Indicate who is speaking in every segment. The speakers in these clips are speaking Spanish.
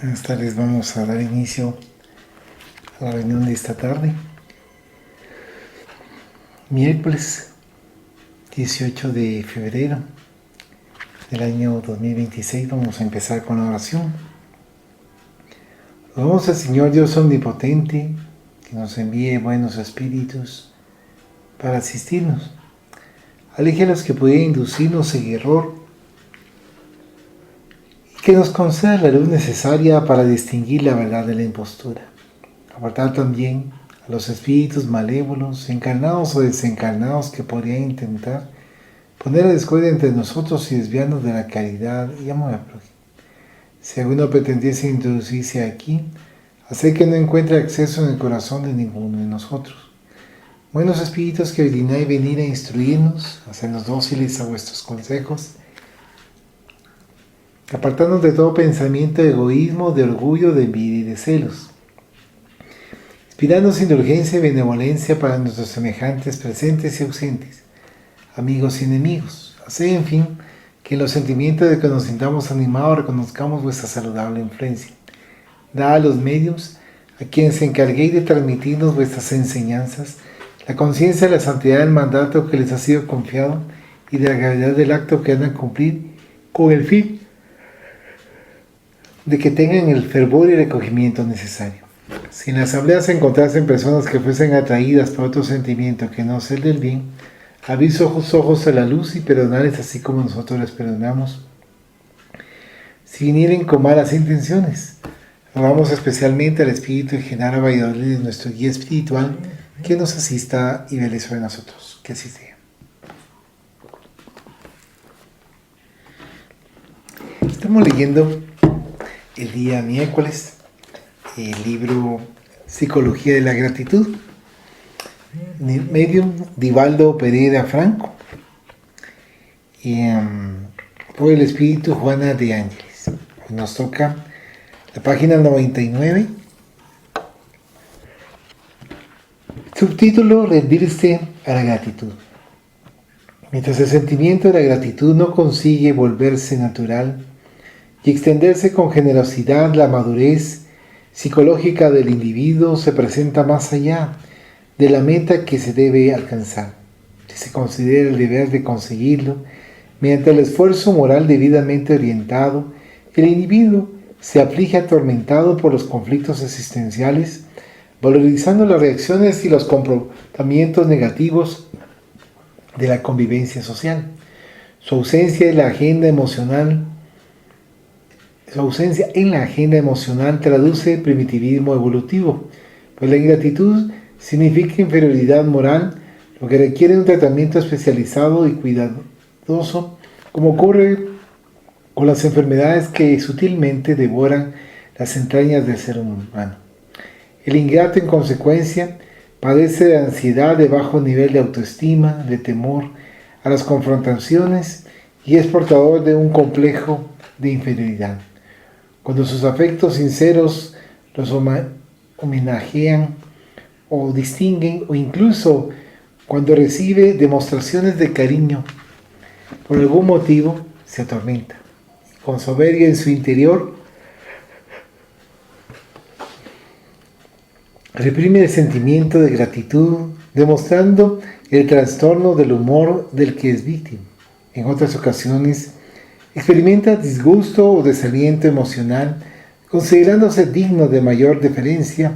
Speaker 1: Buenas tardes, vamos a dar inicio a la reunión de esta tarde. Miércoles 18 de febrero del año 2026, vamos a empezar con la oración. Rogamos al Señor Dios Omnipotente que nos envíe buenos espíritus para asistirnos. Aleje a los que pudieran inducirnos en error y que nos conceda la luz necesaria para distinguir la verdad de la impostura. Apartar también a los espíritus malévolos, encarnados o desencarnados, que podrían intentar poner a discordia entre nosotros y desviarnos de la caridad y amor al prójimo. Si alguno pretendiese introducirse aquí, hacer que no encuentre acceso en el corazón de ninguno de nosotros. Buenos espíritus que ordináis venir a instruirnos, hacernos dóciles a vuestros consejos, apartarnos de todo pensamiento de egoísmo, de orgullo, de envidia y de celos. Inspirarnos indulgencia y benevolencia para nuestros semejantes presentes y ausentes, amigos y enemigos. Hacer, en fin, que en los sentimientos de que nos sintamos animados reconozcamos vuestra saludable influencia. Dad a los medios, a quienes encarguéis de transmitirnos vuestras enseñanzas, la conciencia de la santidad del mandato que les ha sido confiado y de la gravedad del acto que han de cumplir, con el fin de que tengan el fervor y recogimiento necesario. Si en la asamblea se encontrasen personas que fuesen atraídas por otro sentimiento que no sea el del bien, abrir sus ojos a la luz y perdonarles así como nosotros les perdonamos. Si vinieren con malas intenciones, rogamos especialmente al Espíritu de Genaro Valladolid, nuestro guía espiritual, que nos asista y vele sobre nosotros. Que así sea. Estamos leyendo el día miércoles el libro Psicología de la Gratitud, medium Divaldo Pereira Franco, y por el espíritu Juana de Ángeles. Hoy nos toca la página 99, subtítulo: rendirse a la gratitud. Mientras el sentimiento de la gratitud no consigue volverse natural y extenderse con generosidad, la madurez psicológica del individuo se presenta más allá de la meta que se debe alcanzar. Si se considera el deber de conseguirlo mediante el esfuerzo moral debidamente orientado, el individuo se aflige atormentado por los conflictos existenciales, valorizando las reacciones y los comportamientos negativos de la convivencia social. Su ausencia en la agenda emocional traduce primitivismo evolutivo, pues la ingratitud significa inferioridad moral, lo que requiere un tratamiento especializado y cuidadoso, como ocurre con las enfermedades que sutilmente devoran las entrañas del ser humano. El ingrato, en consecuencia, padece de ansiedad, de bajo nivel de autoestima, de temor a las confrontaciones y es portador de un complejo de inferioridad. Cuando sus afectos sinceros los homenajean o distinguen, o incluso cuando recibe demostraciones de cariño, por algún motivo se atormenta. Con soberbia en su interior, reprime el sentimiento de gratitud, demostrando el trastorno del humor del que es víctima. En otras ocasiones, experimenta disgusto o desaliento emocional, considerándose digno de mayor deferencia,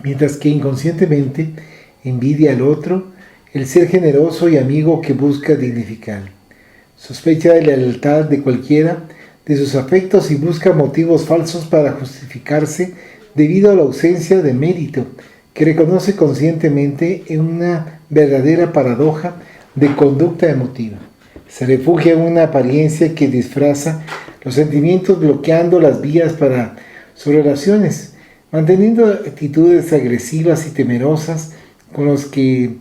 Speaker 1: mientras que inconscientemente envidia al otro el ser generoso y amigo que busca dignificar. Sospecha de la lealtad de cualquiera de sus afectos y busca motivos falsos para justificarse debido a la ausencia de mérito que reconoce conscientemente en una verdadera paradoja de conducta emotiva. Se refugia en una apariencia que disfraza los sentimientos, bloqueando las vías para sus relaciones, manteniendo actitudes agresivas y temerosas con los que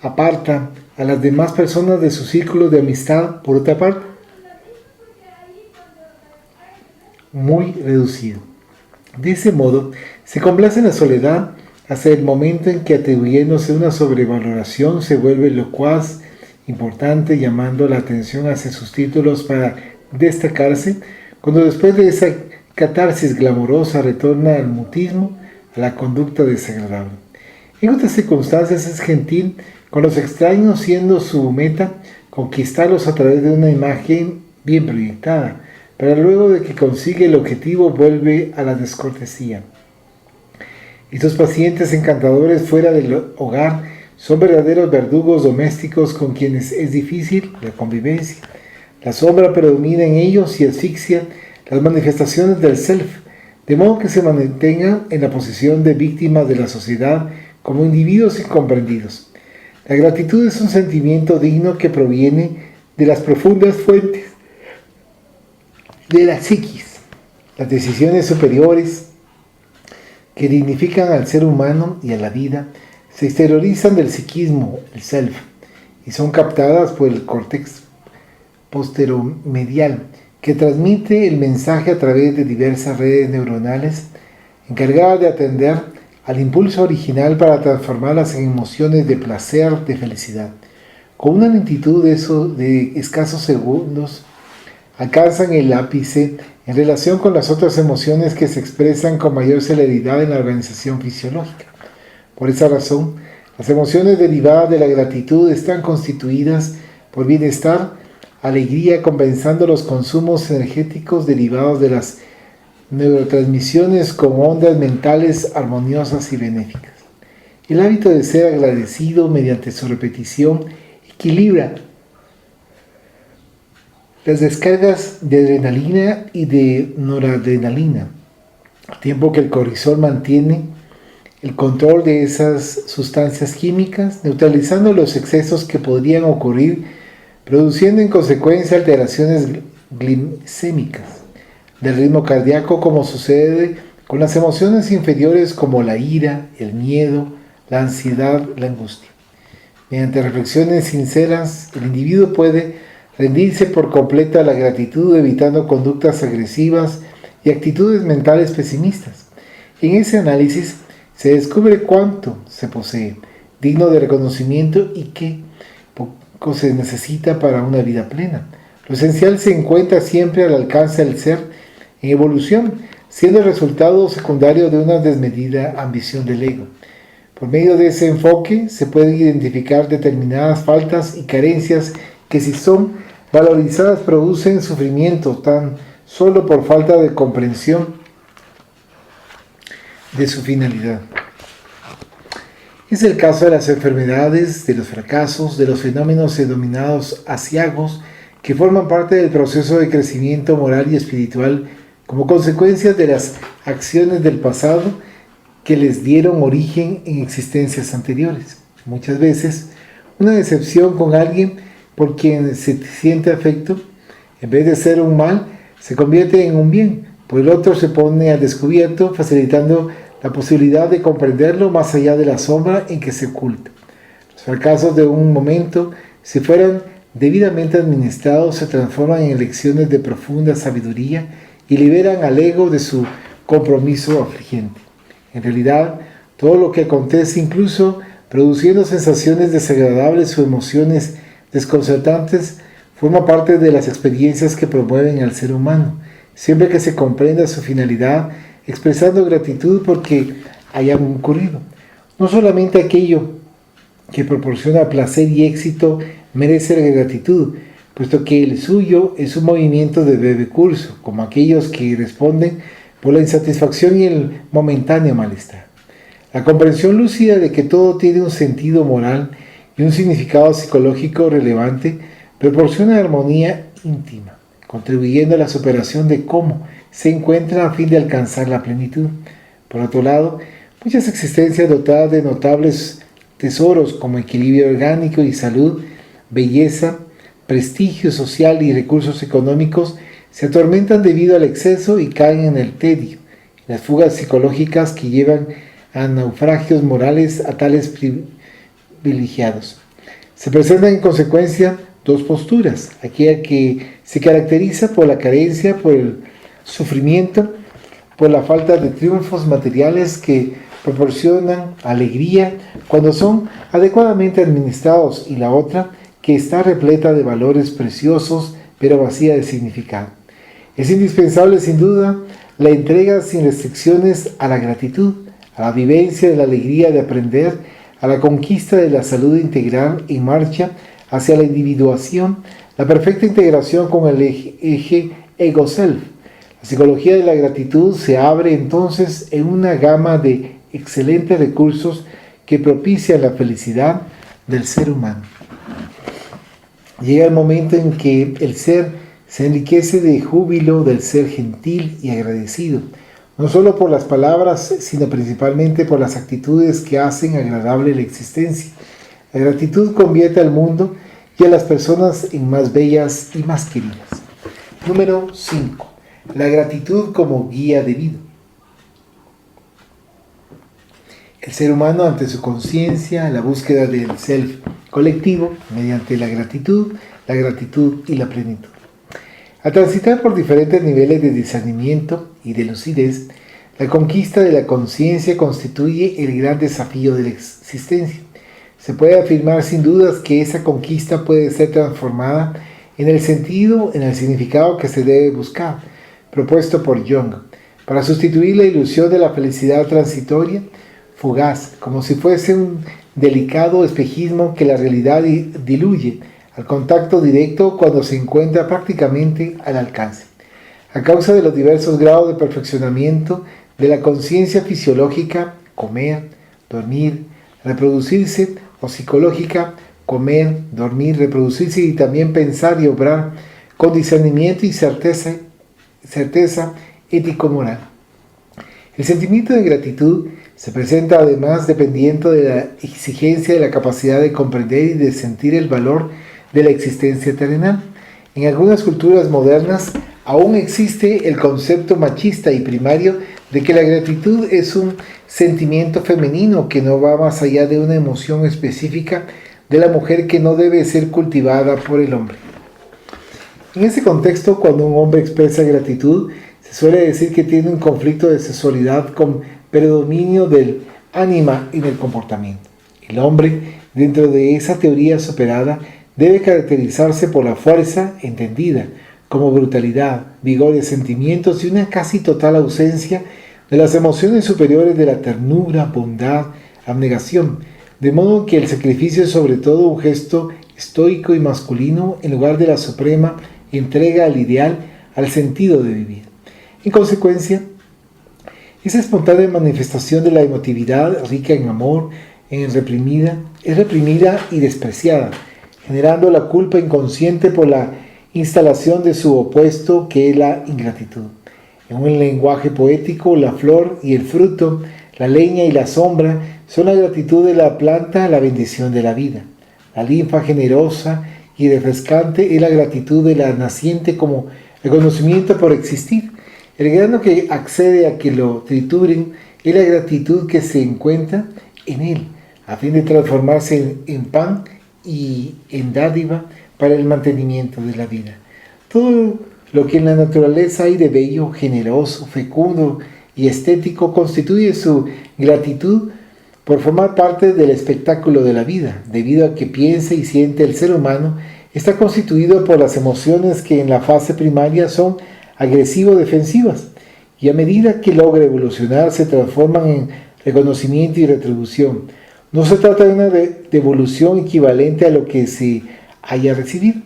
Speaker 1: aparta a las demás personas de su círculo de amistad, por otra parte, muy reducido. De ese modo, se complace en la soledad hasta el momento en que, atribuyéndose una sobrevaloración, se vuelve locuaz, importante, llamando la atención hacia sus títulos para destacarse, cuando después de esa catarsis glamorosa retorna al mutismo, a la conducta desagradable. En otras circunstancias es gentil con los extraños, siendo su meta conquistarlos a través de una imagen bien proyectada, pero luego de que consigue el objetivo vuelve a la descortesía. Estos pacientes encantadores fuera del hogar son verdaderos verdugos domésticos con quienes es difícil la convivencia. La sombra predomina en ellos y asfixia las manifestaciones del self, de modo que se mantengan en la posición de víctimas de la sociedad como individuos incomprendidos. La gratitud es un sentimiento digno que proviene de las profundas fuentes de la psiquis. Las decisiones superiores que dignifican al ser humano y a la vida se exteriorizan del psiquismo, el self, y son captadas por el córtex posteromedial, que transmite el mensaje a través de diversas redes neuronales encargadas de atender al impulso original para transformarlas en emociones de placer, de felicidad. Con una lentitud de escasos segundos, alcanzan el ápice en relación con las otras emociones que se expresan con mayor celeridad en la organización fisiológica. Por esa razón, las emociones derivadas de la gratitud están constituidas por bienestar, alegría, compensando los consumos energéticos derivados de las neurotransmisiones con ondas mentales armoniosas y benéficas. El hábito de ser agradecido mediante su repetición equilibra las descargas de adrenalina y de noradrenalina, al tiempo que el cortisol mantiene el control de esas sustancias químicas, neutralizando los excesos que podrían ocurrir, produciendo en consecuencia alteraciones glicémicas del ritmo cardíaco, como sucede con las emociones inferiores como la ira, el miedo, la ansiedad, la angustia. Mediante reflexiones sinceras, el individuo puede rendirse por completa a la gratitud, evitando conductas agresivas y actitudes mentales pesimistas. En ese análisis se descubre cuánto se posee, digno de reconocimiento, y qué poco se necesita para una vida plena. Lo esencial se encuentra siempre al alcance del ser en evolución, siendo el resultado secundario de una desmedida ambición del ego. Por medio de ese enfoque se pueden identificar determinadas faltas y carencias que, si son valorizadas, producen sufrimiento tan solo por falta de comprensión de su finalidad. Es el caso de las enfermedades, de los fracasos, de los fenómenos denominados aciagos, que forman parte del proceso de crecimiento moral y espiritual como consecuencia de las acciones del pasado que les dieron origen en existencias anteriores. Muchas veces, una decepción con alguien por quien se siente afecto, en vez de ser un mal, se convierte en un bien, pues el otro se pone al descubierto, facilitando la posibilidad de comprenderlo más allá de la sombra en que se oculta. Los fracasos de un momento, si fueran debidamente administrados, se transforman en lecciones de profunda sabiduría y liberan al ego de su compromiso afligente. En realidad, todo lo que acontece, incluso produciendo sensaciones desagradables o emociones desconcertantes, forma parte de las experiencias que promueven al ser humano, siempre que se comprenda su finalidad, expresando gratitud porque hayan ocurrido. No solamente aquello que proporciona placer y éxito merece la gratitud, puesto que el suyo es un movimiento de breve curso, como aquellos que responden por la insatisfacción y el momentáneo malestar. La comprensión lúcida de que todo tiene un sentido moral y un significado psicológico relevante proporciona armonía íntima, contribuyendo a la superación de cómo se encuentra a fin de alcanzar la plenitud. Por otro lado, muchas existencias dotadas de notables tesoros como equilibrio orgánico y salud, belleza, prestigio social y recursos económicos se atormentan debido al exceso y caen en el tedio, las fugas psicológicas que llevan a naufragios morales a tales privilegiados. Se presentan en consecuencia dos posturas: aquella que se caracteriza por la carencia, por el sufrimiento, por la falta de triunfos materiales que proporcionan alegría cuando son adecuadamente administrados, y la otra que está repleta de valores preciosos pero vacía de significado. Es indispensable, sin duda, la entrega sin restricciones a la gratitud, a la vivencia de la alegría de aprender, a la conquista de la salud integral en marcha hacia la individuación, la perfecta integración con el eje ego-self. La psicología de la gratitud se abre entonces en una gama de excelentes recursos que propician la felicidad del ser humano. Llega el momento en que el ser se enriquece de júbilo del ser gentil y agradecido, no solo por las palabras, sino principalmente por las actitudes que hacen agradable la existencia. La gratitud convierte al mundo y a las personas en más bellas y más queridas. Número 5. La gratitud como guía de vida. El ser humano, ante su conciencia, la búsqueda del self colectivo, mediante la gratitud y la plenitud. Al transitar por diferentes niveles de discernimiento y de lucidez, la conquista de la conciencia constituye el gran desafío de la existencia. Se puede afirmar sin dudas que esa conquista puede ser transformada en el significado que se debe buscar, propuesto por Jung, para sustituir la ilusión de la felicidad transitoria, fugaz, como si fuese un delicado espejismo que la realidad diluye al contacto directo cuando se encuentra prácticamente al alcance. A causa de los diversos grados de perfeccionamiento de la conciencia fisiológica, comer, dormir, reproducirse, o psicológica, comer, dormir, reproducirse y también pensar y obrar con discernimiento y certeza ético-moral. El sentimiento de gratitud se presenta además dependiendo de la exigencia de la capacidad de comprender y de sentir el valor de la existencia terrenal. En algunas culturas modernas aún existe el concepto machista y primario de que la gratitud es un sentimiento femenino que no va más allá de una emoción específica de la mujer que no debe ser cultivada por el hombre. En ese contexto, cuando un hombre expresa gratitud, se suele decir que tiene un conflicto de sexualidad con predominio del ánima en el comportamiento. El hombre, dentro de esa teoría superada, debe caracterizarse por la fuerza entendida como brutalidad, vigor de sentimientos y una casi total ausencia de las emociones superiores de la ternura, bondad, abnegación, de modo que el sacrificio es sobre todo un gesto estoico y masculino en lugar de la suprema entrega al ideal, al sentido de vivir. En consecuencia, esa espontánea manifestación de la emotividad rica en amor, es reprimida y despreciada, generando la culpa inconsciente por la instalación de su opuesto, que es la ingratitud. En un lenguaje poético, la flor y el fruto, la leña y la sombra, son la gratitud de la planta, la bendición de la vida. La linfa generosa y refrescante es la gratitud de la naciente como reconocimiento por existir. El grano que accede a que lo trituren es la gratitud que se encuentra en él, a fin de transformarse en pan y en dádiva para el mantenimiento de la vida. Todo lo que en la naturaleza hay de bello, generoso, fecundo y estético constituye su gratitud por formar parte del espectáculo de la vida, debido a que piensa y siente el ser humano, está constituido por las emociones que en la fase primaria son agresivo-defensivas, y a medida que logra evolucionar se transforman en reconocimiento y retribución. No se trata de una devolución equivalente a lo que se haya recibido,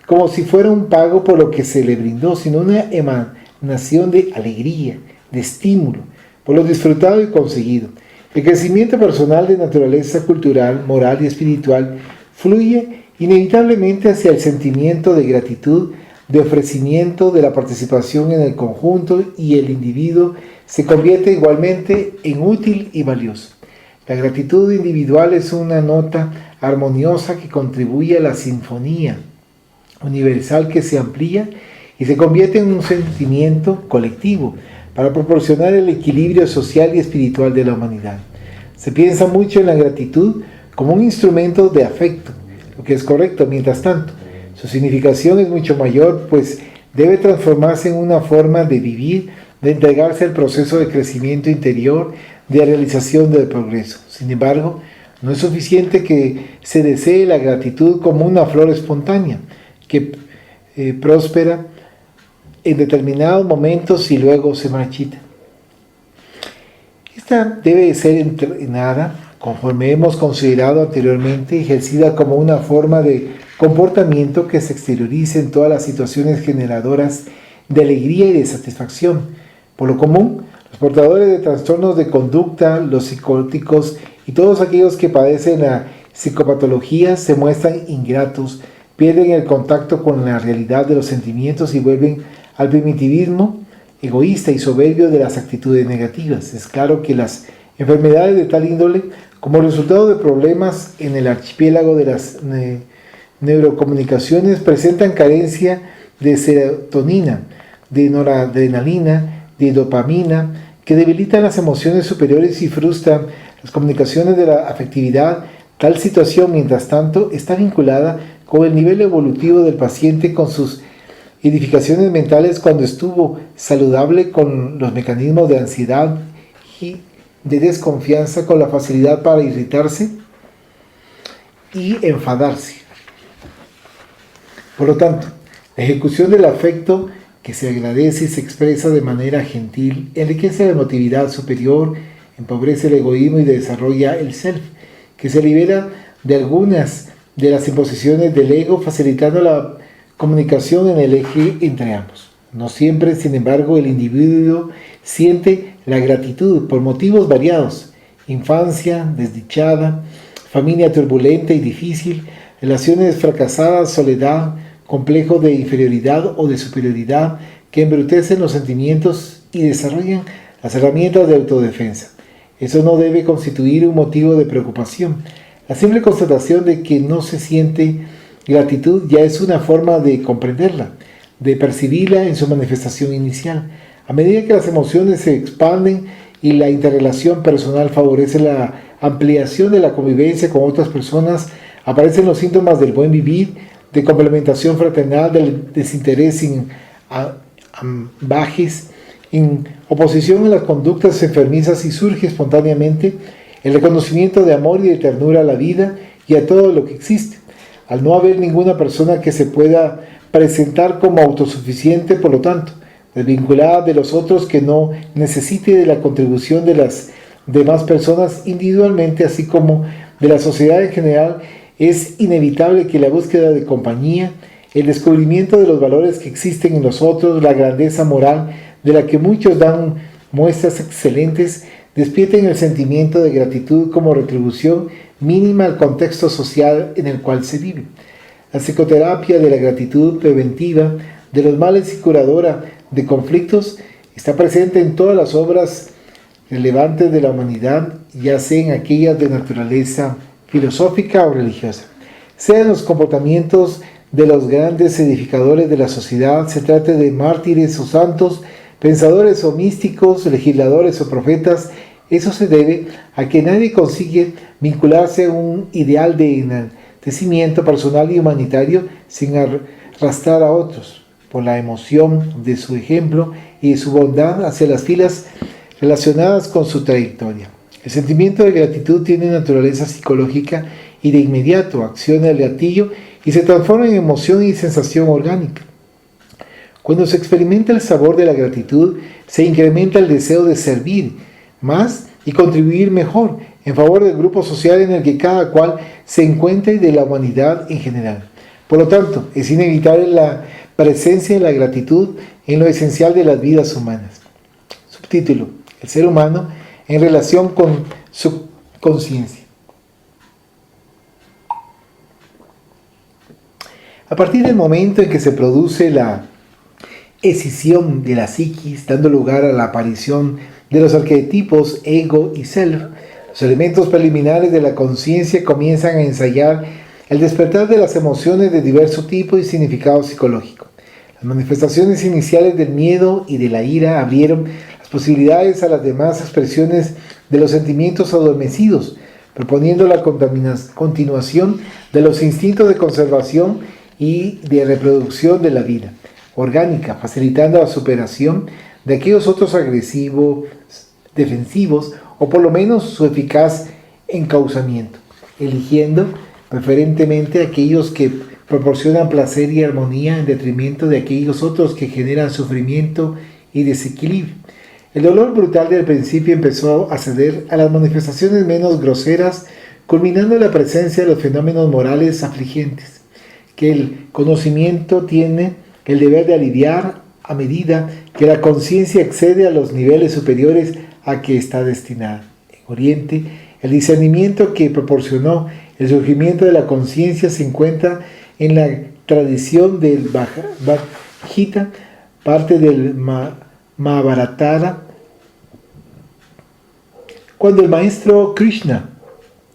Speaker 1: como si fuera un pago por lo que se le brindó, sino una emanación de alegría, de estímulo, por lo disfrutado y conseguido. El crecimiento personal de naturaleza cultural, moral y espiritual fluye inevitablemente hacia el sentimiento de gratitud, de ofrecimiento, de la participación en el conjunto, y el individuo se convierte igualmente en útil y valioso. La gratitud individual es una nota armoniosa que contribuye a la sinfonía universal que se amplía y se convierte en un sentimiento colectivo para proporcionar el equilibrio social y espiritual de la humanidad. Se piensa mucho en la gratitud como un instrumento de afecto, lo que es correcto. Mientras tanto, su significación es mucho mayor, pues debe transformarse en una forma de vivir, de entregarse al proceso de crecimiento interior, de realización del progreso. Sin embargo, no es suficiente que se desee la gratitud como una flor espontánea que próspera en determinados momentos y luego se marchita. Esta debe ser entrenada, conforme hemos considerado anteriormente, ejercida como una forma de comportamiento que se exterioriza en todas las situaciones generadoras de alegría y de satisfacción. Por lo común, los portadores de trastornos de conducta, los psicóticos y todos aquellos que padecen la psicopatología se muestran ingratos, pierden el contacto con la realidad de los sentimientos y vuelven al primitivismo egoísta y soberbio de las actitudes negativas. Es claro que las enfermedades de tal índole, como resultado de problemas en el archipiélago de las neurocomunicaciones, presentan carencia de serotonina, de noradrenalina, de dopamina, que debilitan las emociones superiores y frustran las comunicaciones de la afectividad. Tal situación, mientras tanto, está vinculada con el nivel evolutivo del paciente, con sus edificaciones mentales cuando estuvo saludable, con los mecanismos de ansiedad y de desconfianza, con la facilidad para irritarse y enfadarse. Por lo tanto, la ejecución del afecto que se agradece y se expresa de manera gentil enriquece la emotividad superior, empobrece el egoísmo y desarrolla el self, que se libera de algunas de las imposiciones del ego, facilitando la comunicación en el eje entre ambos. No siempre, sin embargo, el individuo siente la gratitud por motivos variados: infancia desdichada, familia turbulenta y difícil, relaciones fracasadas, soledad, complejo de inferioridad o de superioridad, que embrutecen los sentimientos y desarrollan las herramientas de autodefensa. Eso no debe constituir un motivo de preocupación. La simple constatación de que no se siente gratitud ya es una forma de comprenderla, de percibirla en su manifestación inicial. A medida que las emociones se expanden y la interrelación personal favorece la ampliación de la convivencia con otras personas, aparecen los síntomas del buen vivir, de complementación fraternal, del desinterés sin ambajes, en oposición a las conductas enfermizas, y surge espontáneamente el reconocimiento de amor y de ternura a la vida y a todo lo que existe. Al no haber ninguna persona que se pueda presentar como autosuficiente, por lo tanto, desvinculada de los otros, que no necesite de la contribución de las demás personas individualmente, así como de la sociedad en general, es inevitable que la búsqueda de compañía, el descubrimiento de los valores que existen en los otros, la grandeza moral de la que muchos dan muestras excelentes, despierten el sentimiento de gratitud como retribución mínima al contexto social en el cual se vive. La psicoterapia de la gratitud preventiva de los males y curadora de conflictos está presente en todas las obras relevantes de la humanidad, ya sean aquellas de naturaleza filosófica o religiosa. Sean los comportamientos de los grandes edificadores de la sociedad, se trate de mártires o santos, pensadores o místicos, legisladores o profetas, eso se debe a que nadie consigue vincularse a un ideal de enaltecimiento personal y humanitario sin arrastrar a otros, por la emoción de su ejemplo y de su bondad hacia las filas relacionadas con su trayectoria. El sentimiento de gratitud tiene naturaleza psicológica y de inmediato acciona el gatillo y se transforma en emoción y sensación orgánica. Cuando se experimenta el sabor de la gratitud, se incrementa el deseo de servir más y contribuir mejor en favor del grupo social en el que cada cual se encuentra y de la humanidad en general. Por lo tanto, es inevitable la presencia de la gratitud en lo esencial de las vidas humanas. Subtítulo: el ser humano en relación con su conciencia. A partir del momento en que se produce la escisión de la psiquis, dando lugar a la aparición de los arquetipos ego y self, los elementos preliminares de la conciencia comienzan a ensayar el despertar de las emociones de diverso tipo y significado psicológico. Las manifestaciones iniciales del miedo y de la ira abrieron las posibilidades a las demás expresiones de los sentimientos adormecidos, proponiendo la continuación de los instintos de conservación y de reproducción de la vida orgánica, facilitando la superación de aquellos otros agresivos, defensivos, o por lo menos su eficaz encauzamiento, eligiendo preferentemente aquellos que proporcionan placer y armonía en detrimento de aquellos otros que generan sufrimiento y desequilibrio. El dolor brutal del principio empezó a ceder a las manifestaciones menos groseras, culminando en la presencia de los fenómenos morales afligentes, que el conocimiento tiene el deber de aliviar a medida que la conciencia excede a los niveles superiores a que está destinada. En Oriente, el discernimiento que proporcionó el surgimiento de la conciencia se encuentra en la tradición del Bhagavad Gita, parte del Mahabharata, cuando el maestro Krishna,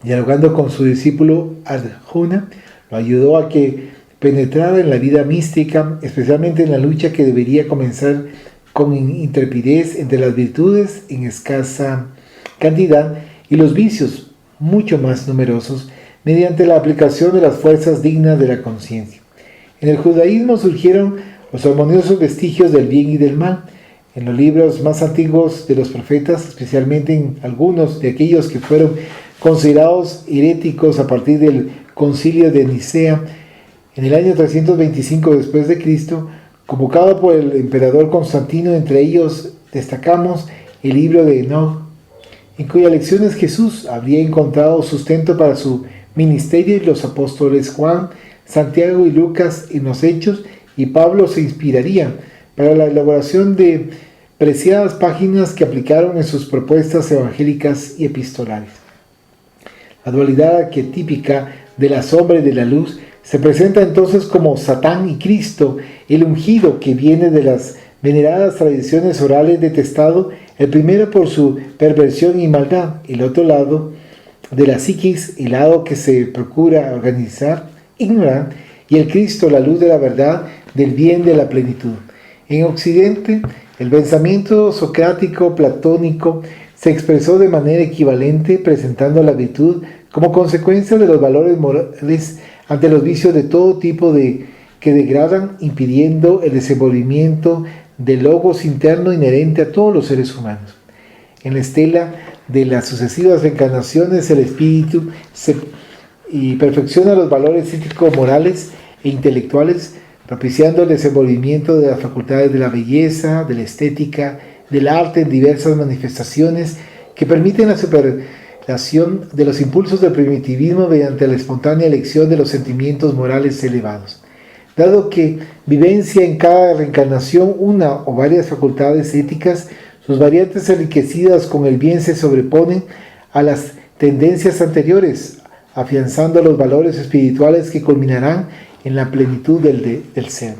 Speaker 1: dialogando con su discípulo Arjuna, lo ayudó a que penetrara en la vida mística, especialmente en la lucha que debería comenzar con intrepidez entre las virtudes en escasa cantidad y los vicios mucho más numerosos, mediante la aplicación de las fuerzas dignas de la conciencia. En el judaísmo surgieron los armoniosos vestigios del bien y del mal. En los libros más antiguos de los profetas, especialmente en algunos de aquellos que fueron considerados heréticos a partir del concilio de Nicea, en el año 325 después de Cristo, convocado por el emperador Constantino, entre ellos destacamos el libro de Enoch, en cuyas lecciones Jesús habría encontrado sustento para su ministerio, y los apóstoles Juan, Santiago y Lucas en los Hechos, y Pablo se inspirarían para la elaboración de preciadas páginas que aplicaron en sus propuestas evangélicas y epistolares. La dualidad arquetípica de la sombra y de la luz se presenta entonces como Satán y Cristo, el ungido que viene de las veneradas tradiciones orales detestado, el primero por su perversión y maldad, el otro lado de la psiquis, el lado que se procura organizar, ignorar, y el Cristo, la luz de la verdad, del bien de la plenitud. En Occidente, el pensamiento socrático platónico se expresó de manera equivalente, presentando la virtud como consecuencia de los valores morales ante los vicios de todo tipo que degradan, impidiendo el desenvolvimiento del logos interno inherente a todos los seres humanos. En la estela de las sucesivas reencarnaciones, el espíritu perfecciona los valores ético-morales e intelectuales, propiciando el desenvolvimiento de las facultades de la belleza, de la estética, del arte en diversas manifestaciones que permiten la superación de los impulsos del primitivismo mediante la espontánea elección de los sentimientos morales elevados. Dado que vivencia en cada reencarnación una o varias facultades éticas, sus variantes enriquecidas con el bien se sobreponen a las tendencias anteriores, afianzando los valores espirituales que culminarán en la plenitud del ser.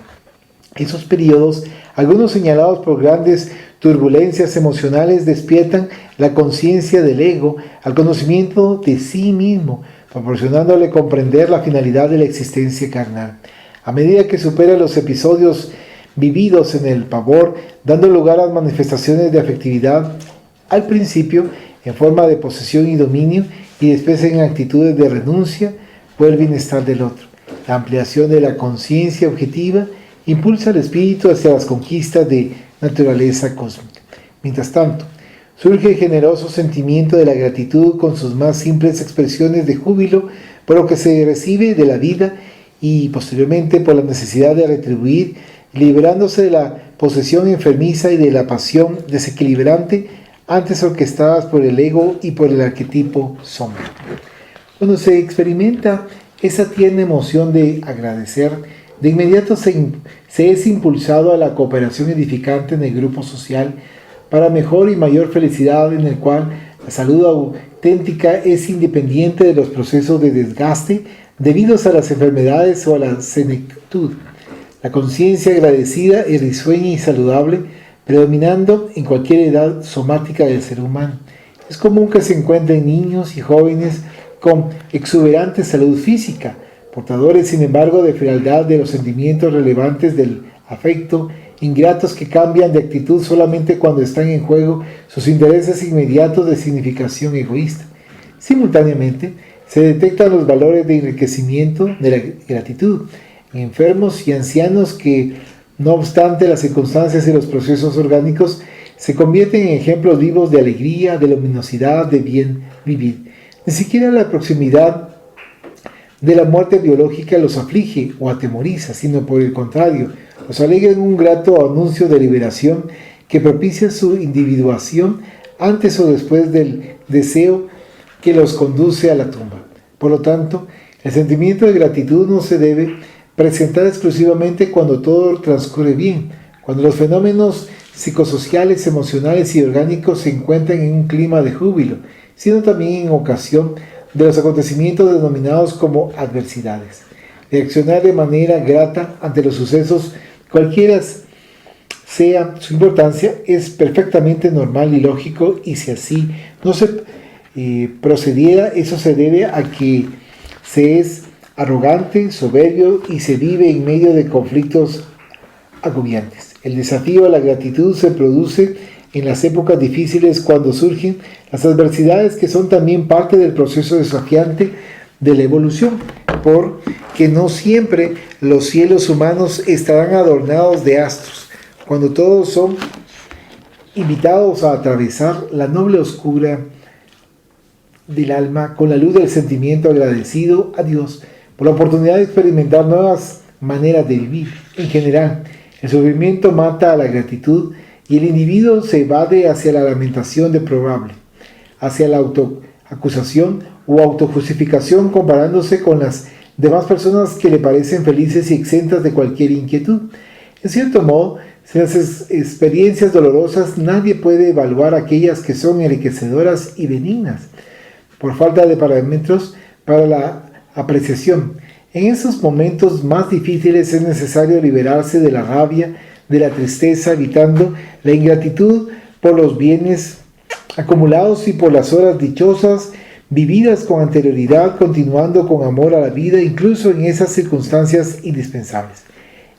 Speaker 1: Esos periodos, algunos señalados por grandes turbulencias emocionales, despiertan la conciencia del ego al conocimiento de sí mismo, proporcionándole comprender la finalidad de la existencia carnal. A medida que supera los episodios vividos en el pavor, dando lugar a manifestaciones de afectividad, al principio en forma de posesión y dominio, y después en actitudes de renuncia por el bienestar del otro. La ampliación de la conciencia objetiva impulsa al espíritu hacia las conquistas de naturaleza cósmica. Mientras tanto, surge el generoso sentimiento de la gratitud con sus más simples expresiones de júbilo por lo que se recibe de la vida y posteriormente por la necesidad de retribuir, liberándose de la posesión enfermiza y de la pasión desequilibrante antes orquestadas por el ego y por el arquetipo sombra. Cuando se experimenta esa tierna emoción de agradecer, de inmediato se es impulsado a la cooperación edificante en el grupo social para mejor y mayor felicidad, en el cual la salud auténtica es independiente de los procesos de desgaste debidos a las enfermedades o a la senectud. La conciencia agradecida es risueña y saludable, predominando en cualquier edad somática del ser humano. Es común que se encuentren niños y jóvenes con exuberante salud física, portadores sin embargo de frialdad de los sentimientos relevantes del afecto, ingratos que cambian de actitud solamente cuando están en juego sus intereses inmediatos de significación egoísta. Simultáneamente, se detectan los valores de enriquecimiento de la gratitud en enfermos y ancianos que, no obstante las circunstancias y los procesos orgánicos, se convierten en ejemplos vivos de alegría, de luminosidad, de bien vivir. Ni siquiera la proximidad de la muerte biológica los aflige o atemoriza, sino por el contrario, los alegra en un grato anuncio de liberación que propicia su individuación antes o después del deseo que los conduce a la tumba. Por lo tanto, el sentimiento de gratitud no se debe presentar exclusivamente cuando todo transcurre bien, cuando los fenómenos psicosociales, emocionales y orgánicos se encuentran en un clima de júbilo, sino también en ocasión de los acontecimientos denominados como adversidades. Reaccionar de manera grata ante los sucesos, cualquiera sea su importancia, es perfectamente normal y lógico, y si así no se procediera, eso se debe a que se es arrogante, soberbio y se vive en medio de conflictos agobiantes. El desafío a la gratitud se produce en las épocas difíciles cuando surgen las adversidades que son también parte del proceso desafiante de la evolución, porque no siempre los cielos humanos estarán adornados de astros, cuando todos son invitados a atravesar la noble oscura del alma con la luz del sentimiento agradecido a Dios por la oportunidad de experimentar nuevas maneras de vivir. En general, el sufrimiento mata a la gratitud y el individuo se evade hacia la lamentación deplorable, hacia la autoacusación o autojustificación, comparándose con las demás personas que le parecen felices y exentas de cualquier inquietud. En cierto modo, sin las experiencias dolorosas nadie puede evaluar aquellas que son enriquecedoras y benignas, por falta de parámetros para la apreciación. En esos momentos más difíciles es necesario liberarse de la rabia, de la tristeza, evitando la ingratitud por los bienes acumulados y por las horas dichosas vividas con anterioridad, continuando con amor a la vida, incluso en esas circunstancias indispensables.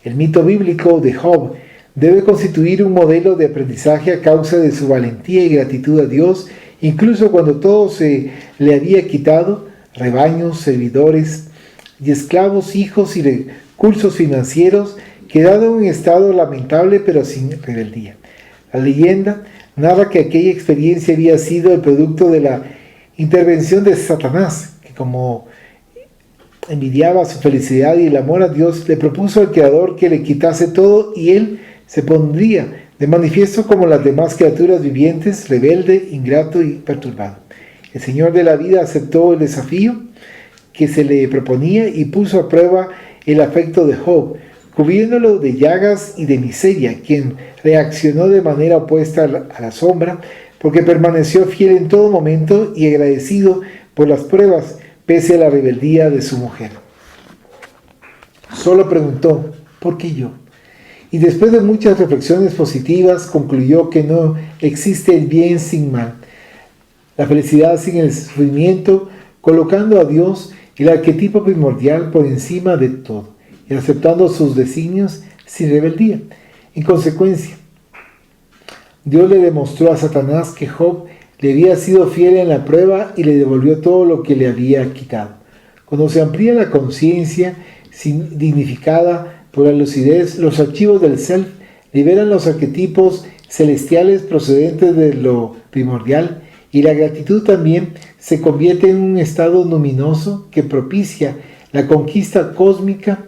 Speaker 1: El mito bíblico de Job debe constituir un modelo de aprendizaje a causa de su valentía y gratitud a Dios, incluso cuando todo se le había quitado, rebaños, servidores y esclavos, hijos y recursos financieros, quedado en un estado lamentable pero sin rebeldía. La leyenda narra que aquella experiencia había sido el producto de la intervención de Satanás, que como envidiaba su felicidad y el amor a Dios, le propuso al Creador que le quitase todo y él se pondría de manifiesto como las demás criaturas vivientes, rebelde, ingrato y perturbado. El Señor de la vida aceptó el desafío que se le proponía y puso a prueba el afecto de Job, cubriéndolo de llagas y de miseria, quien reaccionó de manera opuesta a la sombra, porque permaneció fiel en todo momento y agradecido por las pruebas, pese a la rebeldía de su mujer. Solo preguntó, ¿por qué yo? Y después de muchas reflexiones positivas, concluyó que no existe el bien sin mal, la felicidad sin el sufrimiento, colocando a Dios, el arquetipo primordial, por encima de todo, y aceptando sus designios sin rebeldía. En consecuencia, Dios le demostró a Satanás que Job le había sido fiel en la prueba y le devolvió todo lo que le había quitado. Cuando se amplía la conciencia dignificada por la lucidez, los archivos del self liberan los arquetipos celestiales procedentes de lo primordial, y la gratitud también se convierte en un estado luminoso que propicia la conquista cósmica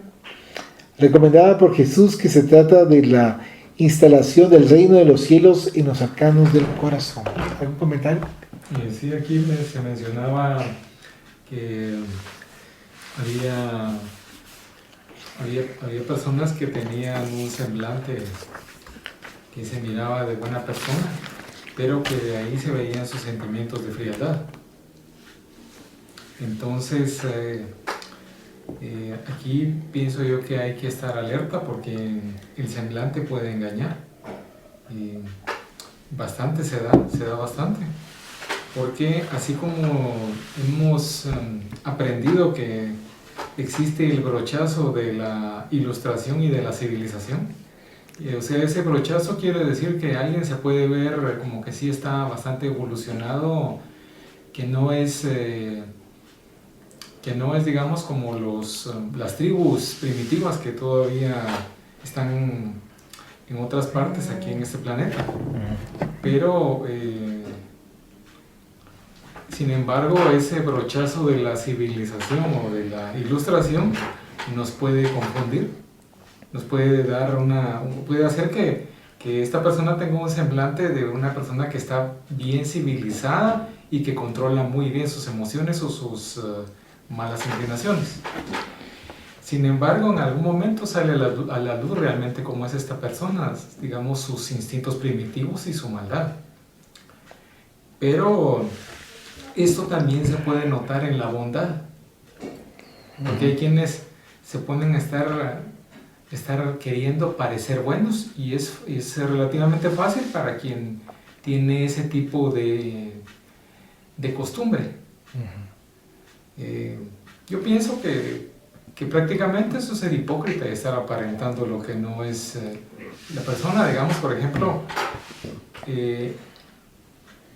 Speaker 1: recomendada por Jesús, que se trata de la instalación del reino de los cielos en los arcanos del corazón. ¿Algún comentario?
Speaker 2: Sí, aquí se mencionaba que había personas que tenían un semblante que se miraba de buena persona, pero que de ahí se veían sus sentimientos de frialdad. Entonces, aquí pienso yo que hay que estar alerta, porque el semblante puede engañar. Y bastante se da bastante. Porque así como hemos aprendido que existe el brochazo de la ilustración y de la civilización, o sea, ese brochazo quiere decir que alguien se puede ver como que sí está bastante evolucionado, que no es digamos como las tribus primitivas que todavía están en otras partes aquí en este planeta. Pero Sin embargo, ese brochazo de la civilización o de la ilustración nos puede confundir, nos puede puede hacer que esta persona tenga un semblante de una persona que está bien civilizada y que controla muy bien sus emociones o sus malas inclinaciones. Sin embargo, en algún momento sale a la luz realmente cómo es esta persona, digamos, sus instintos primitivos y su maldad. Pero esto también se puede notar en la bondad, porque hay quienes se ponen a estar queriendo parecer buenos, y es relativamente fácil para quien tiene ese tipo de costumbre. Yo pienso que prácticamente eso es ser hipócrita y estar aparentando lo que no es la persona. Digamos, por ejemplo,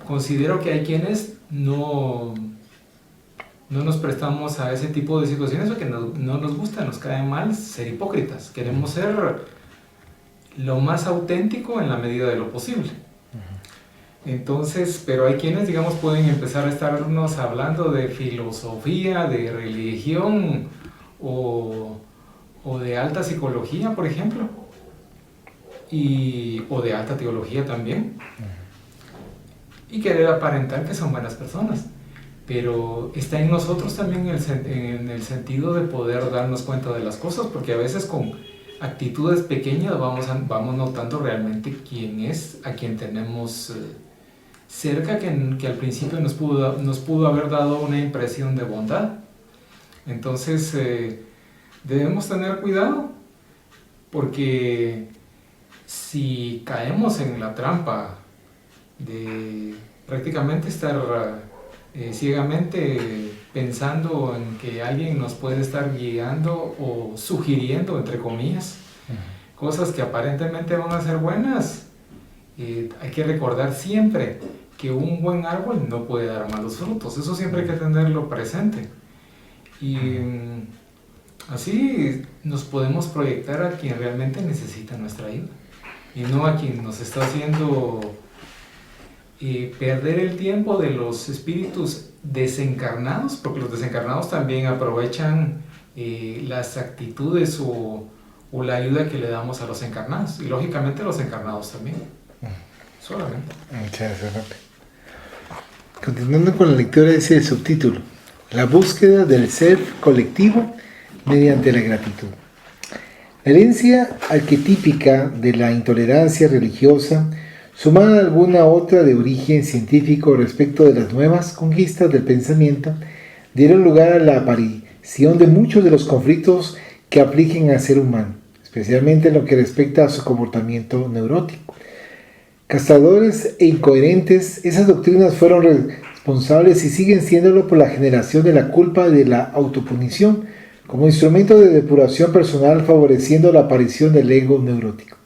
Speaker 2: considero que hay quienes no nos prestamos a ese tipo de situaciones porque no nos gusta, nos cae mal ser hipócritas. Queremos ser lo más auténtico en la medida de lo posible. Entonces, pero hay quienes, digamos, pueden empezar a estarnos hablando de filosofía, de religión o de alta psicología, por ejemplo, o de alta teología también, y querer aparentar que son buenas personas. Pero está en nosotros también en el sentido de poder darnos cuenta de las cosas, porque a veces con actitudes pequeñas vamos notando realmente quién es, a quien tenemos cerca, que al principio nos pudo haber dado una impresión de bondad. Entonces debemos tener cuidado, porque si caemos en la trampa de prácticamente estar ciegamente pensando en que alguien nos puede estar guiando o sugiriendo, entre comillas, cosas que aparentemente van a ser buenas, hay que recordar siempre que un buen árbol no puede dar malos frutos. Eso siempre hay que tenerlo presente. Y así nos podemos proyectar a quien realmente necesita nuestra ayuda, y no a quien nos está haciendo perder el tiempo de los espíritus desencarnados, porque los desencarnados también aprovechan las actitudes o la ayuda que le damos a los encarnados, y lógicamente los encarnados también. Solamente.
Speaker 1: Muchas gracias. Continuando con la lectura, dice el subtítulo: la búsqueda del ser colectivo mediante la gratitud. La herencia arquetípica de la intolerancia religiosa, sumada a alguna otra de origen científico respecto de las nuevas conquistas del pensamiento, dieron lugar a la aparición de muchos de los conflictos que afligen al ser humano, especialmente en lo que respecta a su comportamiento neurótico. Castradores e incoherentes, esas doctrinas fueron responsables y siguen siéndolo por la generación de la culpa y de la autopunición, como instrumento de depuración personal, favoreciendo la aparición del ego neurótico.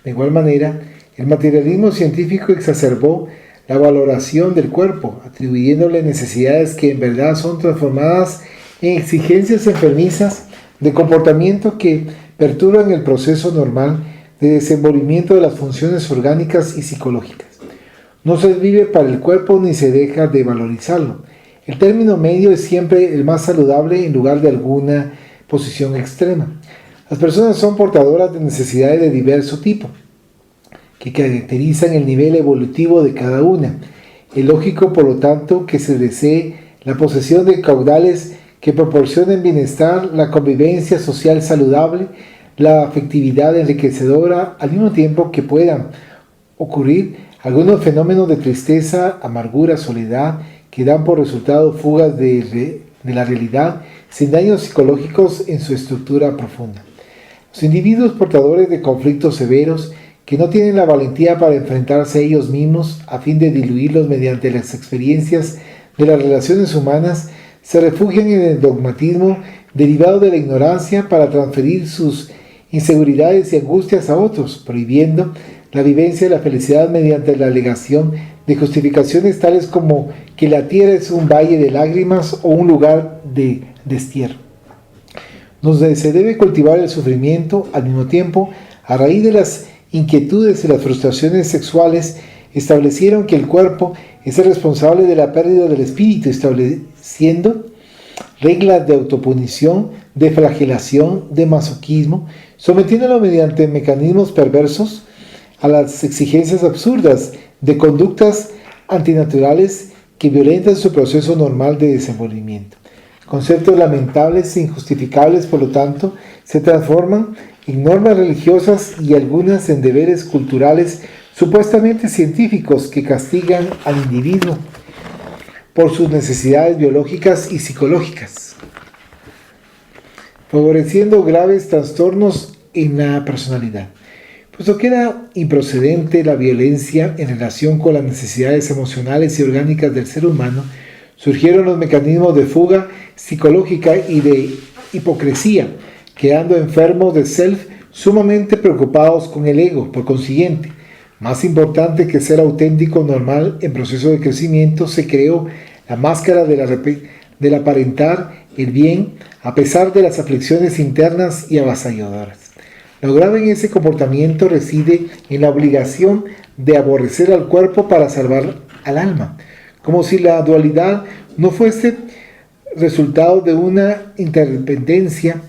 Speaker 1: De igual manera, el materialismo científico exacerbó la valoración del cuerpo, atribuyéndole necesidades que en verdad son transformadas en exigencias enfermizas de comportamiento que perturban el proceso normal de desenvolvimiento de las funciones orgánicas y psicológicas. No se vive para el cuerpo ni se deja de valorizarlo. El término medio es siempre el más saludable en lugar de alguna posición extrema. Las personas son portadoras de necesidades de diverso tipo, que caracterizan el nivel evolutivo de cada una. Es lógico, por lo tanto, que se desee la posesión de caudales que proporcionen bienestar, la convivencia social saludable, la afectividad enriquecedora, al mismo tiempo que puedan ocurrir algunos fenómenos de tristeza, amargura, soledad, que dan por resultado fugas de la realidad sin daños psicológicos en su estructura profunda. Los individuos portadores de conflictos severos, que no tienen la valentía para enfrentarse a ellos mismos a fin de diluirlos mediante las experiencias de las relaciones humanas, se refugian en el dogmatismo derivado de la ignorancia para transferir sus inseguridades y angustias a otros, prohibiendo la vivencia de la felicidad mediante la alegación de justificaciones tales como que la tierra es un valle de lágrimas o un lugar de destierro, donde se debe cultivar el sufrimiento. Al mismo tiempo, a raíz de las inquietudes y las frustraciones sexuales, establecieron que el cuerpo es el responsable de la pérdida del espíritu, estableciendo reglas de autopunición, de flagelación, de masoquismo, sometiéndolo mediante mecanismos perversos a las exigencias absurdas de conductas antinaturales que violentan su proceso normal de desenvolvimiento. Conceptos lamentables e injustificables, por lo tanto, se transforman en normas religiosas y algunas en deberes culturales supuestamente científicos que castigan al individuo por sus necesidades biológicas y psicológicas, favoreciendo graves trastornos en la personalidad. Puesto que era improcedente la violencia en relación con las necesidades emocionales y orgánicas del ser humano, surgieron los mecanismos de fuga psicológica y de hipocresía, quedando enfermos de self sumamente preocupados con el ego. Por consiguiente, más importante que ser auténtico normal en proceso de crecimiento, se creó la máscara del aparentar el bien a pesar de las aflicciones internas y avasalladoras. Lo grave en ese comportamiento reside en la obligación de aborrecer al cuerpo para salvar al alma, como si la dualidad no fuese resultado de una interdependencia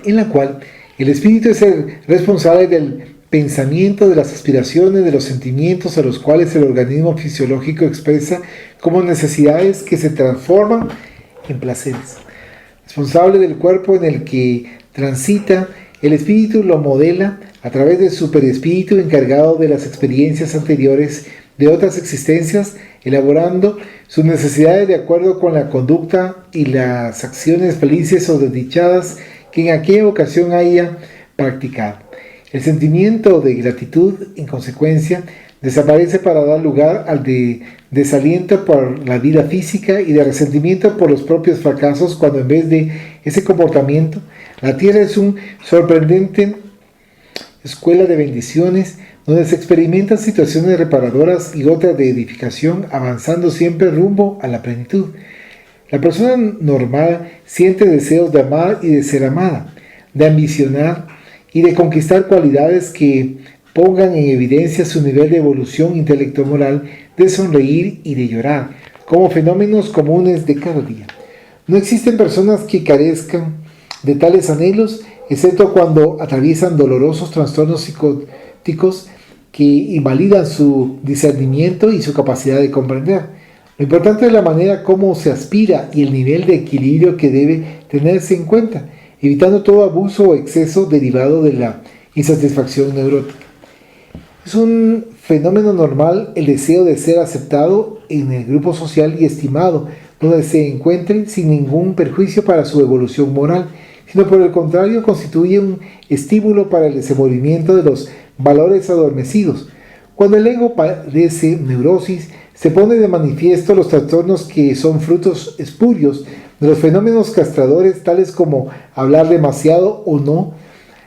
Speaker 1: en la cual el espíritu es el responsable del pensamiento, de las aspiraciones, de los sentimientos a los cuales el organismo fisiológico expresa como necesidades que se transforman en placeres. Responsable del cuerpo en el que transita, el espíritu lo modela a través del superespíritu encargado de las experiencias anteriores de otras existencias, elaborando sus necesidades de acuerdo con la conducta y las acciones felices o desdichadas que en aquella ocasión haya practicado. El sentimiento de gratitud, en consecuencia, desaparece para dar lugar al de desaliento por la vida física y de resentimiento por los propios fracasos, cuando en vez de ese comportamiento, la tierra es una sorprendente escuela de bendiciones donde se experimentan situaciones reparadoras y otras de edificación, avanzando siempre rumbo a la plenitud. La persona normal siente deseos de amar y de ser amada, de ambicionar y de conquistar cualidades que pongan en evidencia su nivel de evolución intelecto-moral, de sonreír y de llorar, como fenómenos comunes de cada día. No existen personas que carezcan de tales anhelos, excepto cuando atraviesan dolorosos trastornos psicóticos que invalidan su discernimiento y su capacidad de comprender. Lo importante es la manera como se aspira y el nivel de equilibrio que debe tenerse en cuenta, evitando todo abuso o exceso derivado de la insatisfacción neurótica. Es un fenómeno normal el deseo de ser aceptado en el grupo social y estimado, donde se encuentre sin ningún perjuicio para su evolución moral, sino por el contrario constituye un estímulo para el desenvolvimiento de los valores adormecidos. Cuando el ego padece neurosis, se pone de manifiesto los trastornos que son frutos espurios de los fenómenos castradores, tales como hablar demasiado o no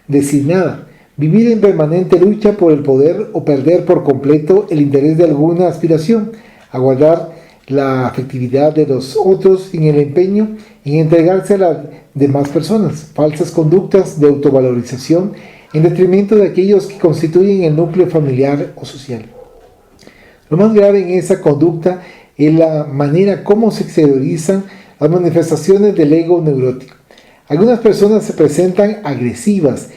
Speaker 1: decir nada, vivir en permanente lucha por el poder o perder por completo el interés de alguna aspiración, aguardar la afectividad de los otros sin el empeño en entregarse a las demás personas, falsas conductas de autovalorización en detrimento de aquellos que constituyen el núcleo familiar o social. Lo más grave en esa conducta es la manera como se exteriorizan las manifestaciones del ego neurótico. Algunas personas se presentan agresivas,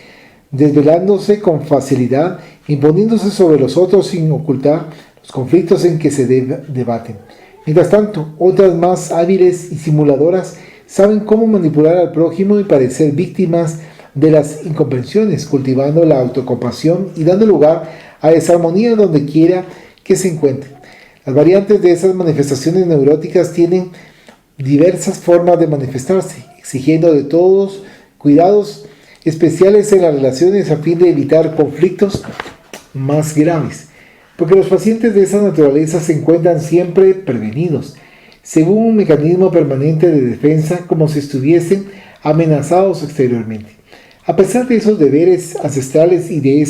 Speaker 1: desvelándose con facilidad, imponiéndose sobre los otros sin ocultar los conflictos en que se debaten. Mientras tanto, otras más hábiles y simuladoras saben cómo manipular al prójimo y parecer víctimas de las incomprensiones, cultivando la autocompasión y dando lugar a desarmonía donde quiera que se encuentre. Las variantes de esas manifestaciones neuróticas tienen diversas formas de manifestarse, exigiendo de todos cuidados especiales en las relaciones a fin de evitar conflictos más graves, porque los pacientes de esa naturaleza se encuentran siempre prevenidos, según un mecanismo permanente de defensa, como si estuviesen amenazados exteriormente. A pesar de esos deberes ancestrales y de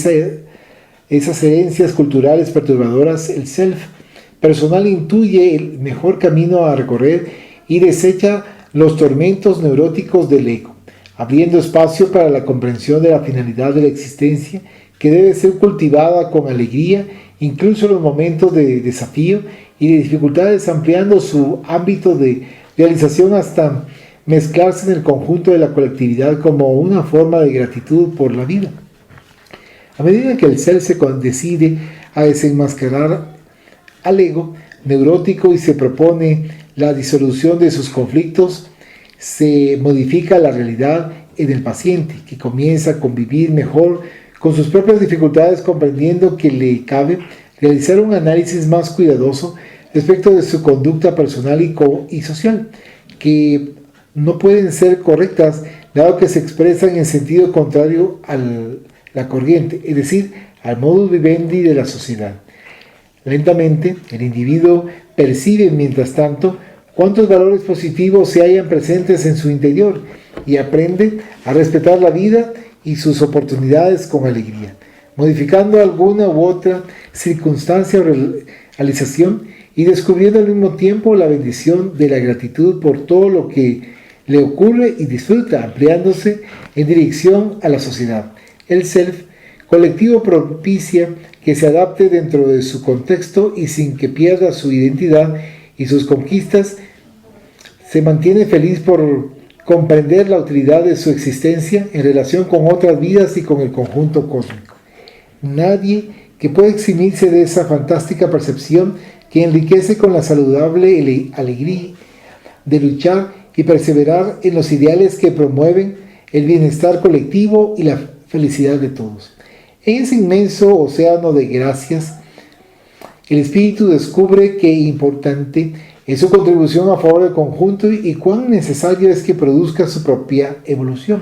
Speaker 1: esas herencias culturales perturbadoras, el self personal intuye el mejor camino a recorrer y desecha los tormentos neuróticos del ego, abriendo espacio para la comprensión de la finalidad de la existencia, que debe ser cultivada con alegría incluso en los momentos de desafío y de dificultades, ampliando su ámbito de realización hasta mezclarse en el conjunto de la colectividad como una forma de gratitud por la vida. A medida que el ser se decide a desenmascarar al ego neurótico y se propone la disolución de sus conflictos, se modifica la realidad en el paciente, que comienza a convivir mejor con sus propias dificultades, comprendiendo que le cabe realizar un análisis más cuidadoso respecto de su conducta personal y social, que no pueden ser correctas dado que se expresan en sentido contrario a la corriente, es decir, al modus vivendi de la sociedad. Lentamente, el individuo percibe, mientras tanto, cuántos valores positivos se hallan presentes en su interior y aprende a respetar la vida y sus oportunidades con alegría, modificando alguna u otra circunstancia o realización y descubriendo al mismo tiempo la bendición de la gratitud por todo lo que le ocurre y disfruta, ampliándose en dirección a la sociedad. El self colectivo propicia que se adapte dentro de su contexto y sin que pierda su identidad y sus conquistas, se mantiene feliz por comprender la utilidad de su existencia en relación con otras vidas y con el conjunto cósmico. Nadie que pueda eximirse de esa fantástica percepción que enriquece con la saludable alegría de luchar y perseverar en los ideales que promueven el bienestar colectivo y la felicidad de todos. En ese inmenso océano de gracias, el espíritu descubre qué importante es su contribución a favor del conjunto y cuán necesario es que produzca su propia evolución.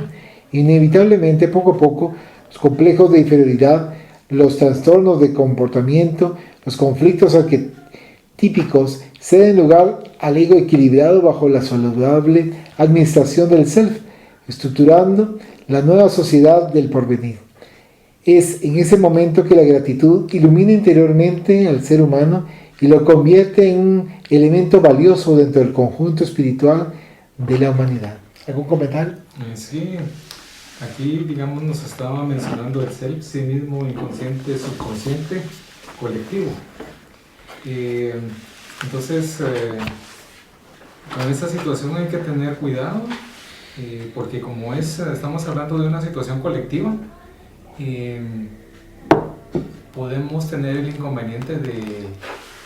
Speaker 1: Inevitablemente, poco a poco, los complejos de inferioridad, los trastornos de comportamiento, los conflictos arquetípicos ceden lugar al ego equilibrado bajo la saludable administración del self, estructurando la nueva sociedad del porvenir. Es en ese momento que la gratitud ilumina interiormente al ser humano y lo convierte en un elemento valioso dentro del conjunto espiritual de la humanidad. ¿Algún comentario?
Speaker 2: Sí, aquí digamos nos estaba mencionando el self, sí mismo, inconsciente, subconsciente, colectivo. Entonces, con esta situación hay que tener cuidado, porque como estamos hablando de una situación colectiva, podemos tener el inconveniente de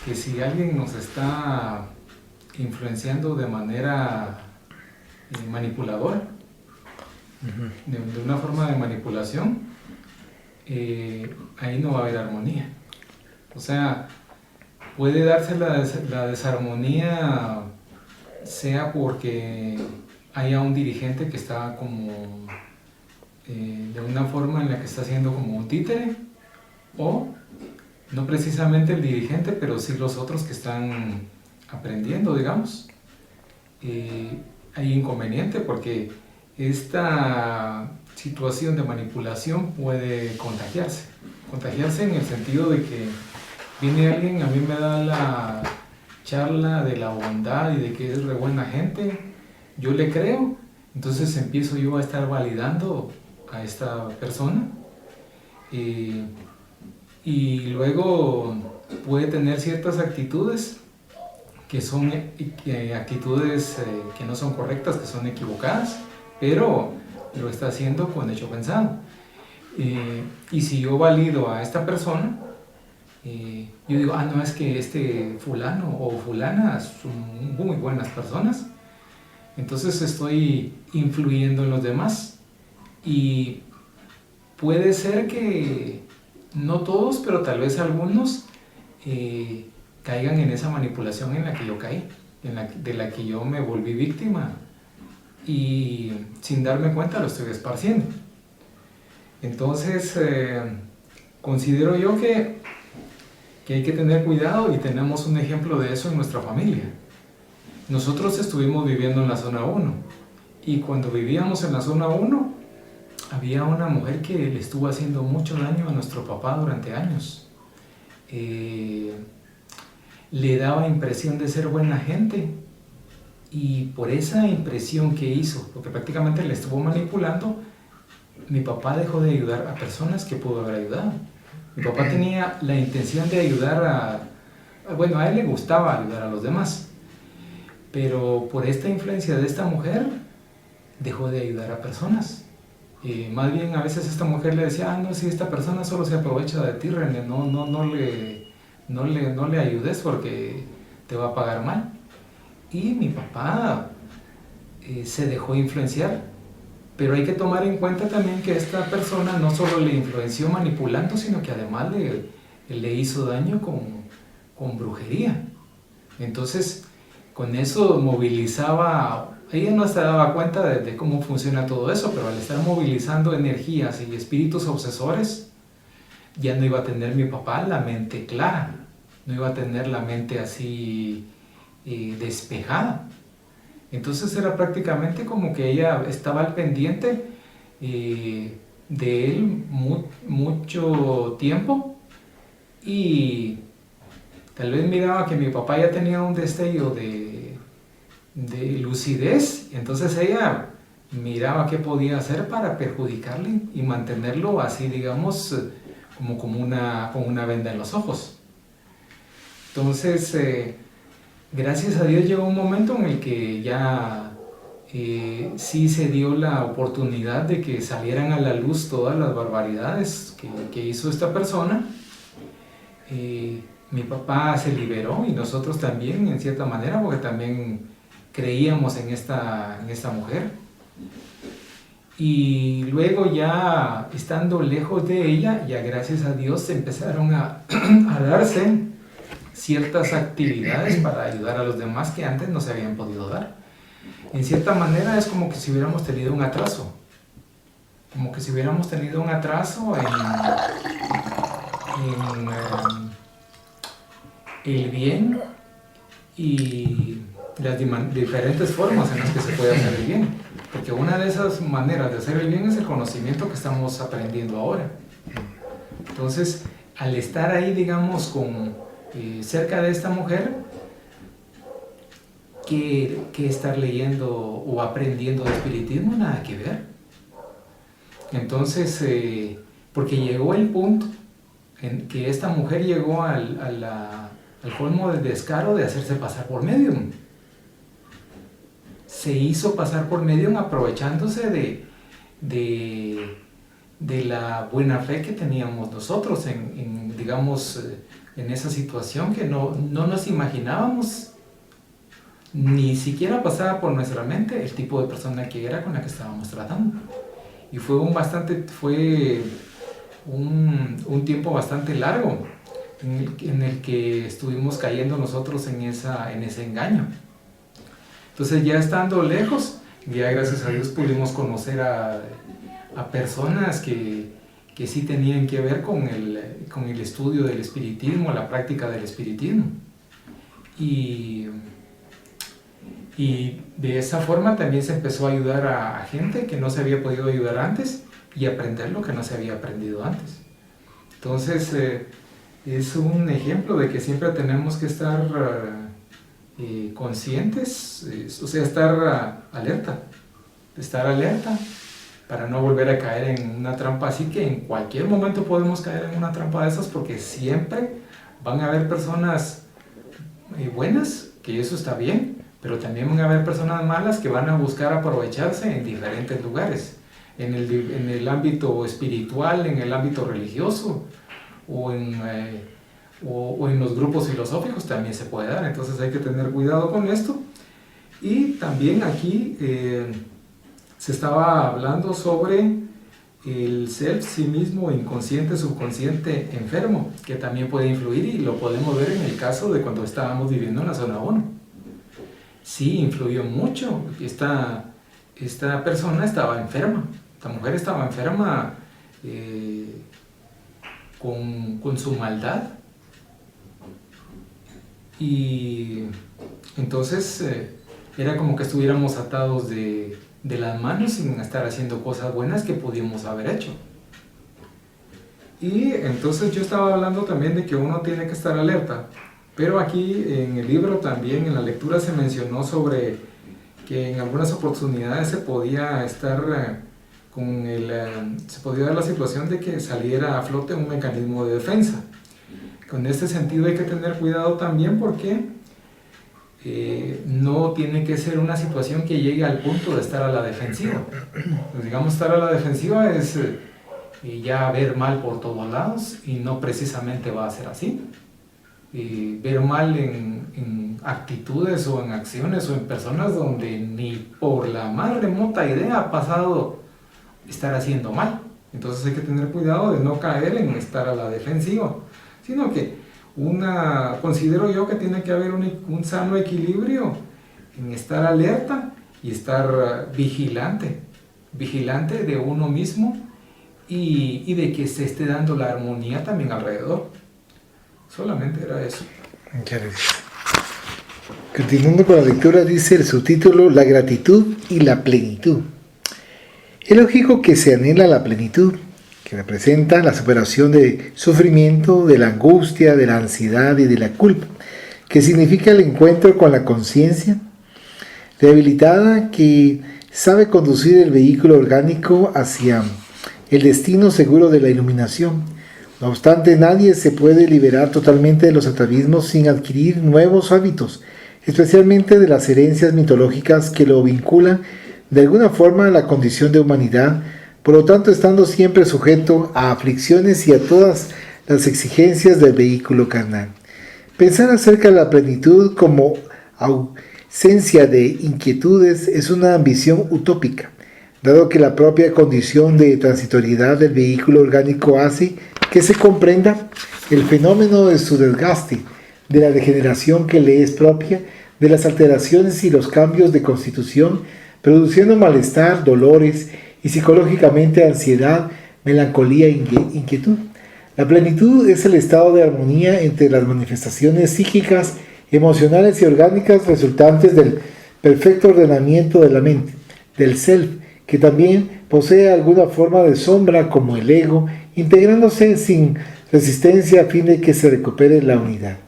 Speaker 2: que si alguien nos está influenciando de manera manipuladora, de una forma de manipulación, ahí no va a haber armonía. O sea, puede darse la desarmonía, sea porque haya un dirigente que está como de una forma en la que está haciendo como un títere, o no precisamente el dirigente, pero sí los otros que están aprendiendo, digamos. Hay inconveniente porque esta situación de manipulación puede contagiarse en el sentido de que viene alguien, a mí me da la charla de la bondad y de que es re buena gente, yo le creo, entonces empiezo yo a estar validando a esta persona, y luego puede tener ciertas actitudes que son actitudes que no son correctas, que son equivocadas, pero lo está haciendo con hecho pensado. Y si yo valido a esta persona, yo digo, no, es que este fulano o fulana son muy buenas personas, entonces estoy influyendo en los demás. Y puede ser que no todos, pero tal vez algunos caigan en esa manipulación en la que yo caí, de la que yo me volví víctima, y sin darme cuenta lo estoy esparciendo. Entonces considero yo que hay que tener cuidado, y tenemos un ejemplo de eso en nuestra familia. Nosotros estuvimos viviendo en la zona 1, y cuando vivíamos en la zona 1 había una mujer que le estuvo haciendo mucho daño a nuestro papá durante años. Le daba impresión de ser buena gente, y por esa impresión que hizo, porque prácticamente le estuvo manipulando, mi papá dejó de ayudar a personas que pudo haber ayudado. Mi papá tenía la intención de ayudar bueno, a él le gustaba ayudar a los demás, pero por esta influencia de esta mujer dejó de ayudar a personas. Más bien a veces esta mujer le decía, no, si esta persona solo se aprovecha de ti, René, no le ayudes porque te va a pagar mal. Y mi papá se dejó influenciar, pero hay que tomar en cuenta también que esta persona no solo le influenció manipulando, sino que además le hizo daño con brujería. Entonces, con eso movilizaba, ella no se daba cuenta de cómo funciona todo eso, pero al estar movilizando energías y espíritus obsesores, ya no iba a tener mi papá la mente clara, no iba a tener la mente así despejada. Entonces era prácticamente como que ella estaba al pendiente de él mucho tiempo, y tal vez miraba que mi papá ya tenía un destello de lucidez, entonces ella miraba qué podía hacer para perjudicarle y mantenerlo así, digamos, como una venda en los ojos. Entonces, gracias a Dios llegó un momento en el que ya sí se dio la oportunidad de que salieran a la luz todas las barbaridades que hizo esta persona. Mi papá se liberó y nosotros también, en cierta manera, porque también creíamos en esta mujer. Y luego ya estando lejos de ella, ya gracias a Dios empezaron a darse ciertas actividades para ayudar a los demás que antes no se habían podido dar. En cierta manera es como que si hubiéramos tenido un atraso, como que si hubiéramos tenido un atraso en el bien y las diferentes formas en las que se puede hacer el bien, porque una de esas maneras de hacer el bien es el conocimiento que estamos aprendiendo ahora. Entonces, al estar ahí, digamos, cerca de esta mujer, que estar leyendo o aprendiendo de espiritismo, nada que ver. Entonces, porque llegó el punto en que esta mujer llegó al colmo del descaro de hacerse pasar por medium. Se hizo pasar por medium aprovechándose de la buena fe que teníamos nosotros digamos, en esa situación que no nos imaginábamos, ni siquiera pasaba por nuestra mente el tipo de persona que era con la que estábamos tratando. Y fue un tiempo bastante largo en el que estuvimos cayendo nosotros en ese engaño. Entonces, ya estando lejos, ya gracias a Dios pudimos conocer a personas que sí tenían que ver con el estudio del espiritismo, la práctica del espiritismo. Y de esa forma también se empezó a ayudar a gente que no se había podido ayudar antes y aprender lo que no se había aprendido antes. Entonces, es un ejemplo de que siempre tenemos que estar conscientes, o sea, estar alerta para no volver a caer en una trampa así, que en cualquier momento podemos caer en una trampa de esas, porque siempre van a haber personas buenas, que eso está bien, pero también van a haber personas malas que van a buscar aprovecharse en diferentes lugares, en el ámbito espiritual, en el ámbito religioso, o en los grupos filosóficos también se puede dar. Entonces hay que tener cuidado con esto. Y también aquí se estaba hablando sobre el self, sí mismo, inconsciente, subconsciente, enfermo, que también puede influir, y lo podemos ver en el caso de cuando estábamos viviendo en la zona 1. Sí, influyó mucho. Esta persona estaba enferma, esta mujer estaba enferma con su maldad. Y entonces era como que estuviéramos atados de las manos sin estar haciendo cosas buenas que pudimos haber hecho. Y entonces yo estaba hablando también de que uno tiene que estar alerta, pero aquí en el libro también, en la lectura, se mencionó sobre que en algunas oportunidades se podía estar se podría dar la situación de que saliera a flote un mecanismo de defensa. Con este sentido hay que tener cuidado también porque no tiene que ser una situación que llegue al punto de estar a la defensiva. Pues digamos, estar a la defensiva es ya ver mal por todos lados y no precisamente va a ser así. Ver mal en actitudes o en acciones o en personas donde ni por la más remota idea ha pasado estar haciendo mal. Entonces hay que tener cuidado de no caer en estar a la defensiva, sino que considero yo que tiene que haber un sano equilibrio en estar alerta y estar vigilante de uno mismo y de que se esté dando la armonía también alrededor. Solamente era eso.
Speaker 1: Muchas gracias. Continuando con la lectura, dice el subtítulo: La gratitud y la plenitud. Es lógico que se anhela la plenitud, que representa la superación del sufrimiento, de la angustia, de la ansiedad y de la culpa, que significa el encuentro con la conciencia rehabilitada que sabe conducir el vehículo orgánico hacia el destino seguro de la iluminación. No obstante, nadie se puede liberar totalmente de los atavismos sin adquirir nuevos hábitos, especialmente de las herencias mitológicas que lo vinculan de alguna forma a la condición de humanidad, por lo tanto estando siempre sujeto a aflicciones y a todas las exigencias del vehículo carnal. Pensar acerca de la plenitud como ausencia de inquietudes es una ambición utópica, dado que la propia condición de transitoriedad del vehículo orgánico hace que se comprenda el fenómeno de su desgaste, de la degeneración que le es propia, de las alteraciones y los cambios de constitución, produciendo malestar, dolores y psicológicamente ansiedad, melancolía e inquietud. La plenitud es el estado de armonía entre las manifestaciones psíquicas, emocionales y orgánicas resultantes del perfecto ordenamiento de la mente, del self, que también posee alguna forma de sombra como el ego, integrándose sin resistencia a fin de que se recupere la unidad.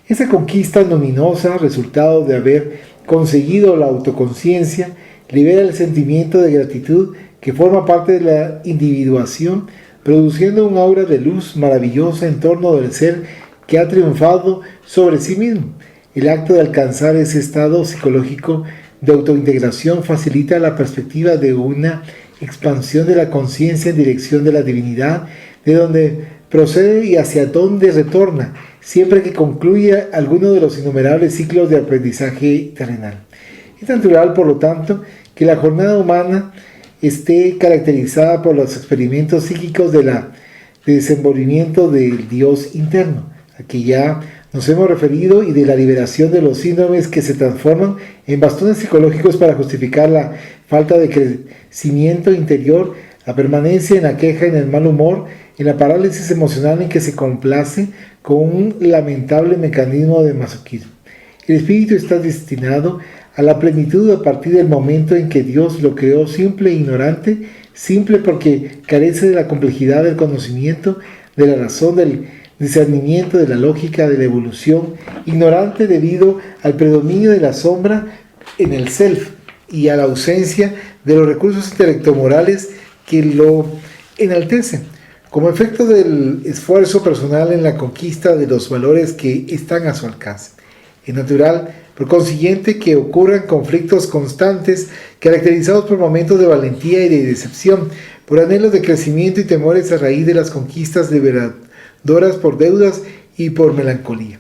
Speaker 1: Esa conquista luminosa, resultado de haber conseguido la autoconciencia, libera el sentimiento de gratitud que forma parte de la individuación, produciendo un aura de luz maravillosa en torno del ser que ha triunfado sobre sí mismo. El acto de alcanzar ese estado psicológico de autointegración facilita la perspectiva de una expansión de la conciencia en dirección de la divinidad, de donde procede y hacia donde retorna, siempre que concluya alguno de los innumerables ciclos de aprendizaje terrenal. Es natural, por lo tanto, que la jornada humana esté caracterizada por los experimentos psíquicos de desenvolvimiento del Dios interno, a que ya nos hemos referido, y de la liberación de los síndromes que se transforman en bastones psicológicos para justificar la falta de crecimiento interior, la permanencia en la queja, en el mal humor, en la parálisis emocional en que se complace con un lamentable mecanismo de masoquismo. El espíritu está destinado a la plenitud a partir del momento en que Dios lo creó simple e ignorante, simple porque carece de la complejidad del conocimiento, de la razón, del discernimiento, de la lógica, de la evolución, ignorante debido al predominio de la sombra en el self y a la ausencia de los recursos intelectomorales que lo enaltecen, como efecto del esfuerzo personal en la conquista de los valores que están a su alcance. Es natural, por consiguiente, que ocurran conflictos constantes caracterizados por momentos de valentía y de decepción, por anhelos de crecimiento y temores a raíz de las conquistas liberadoras, por deudas y por melancolía.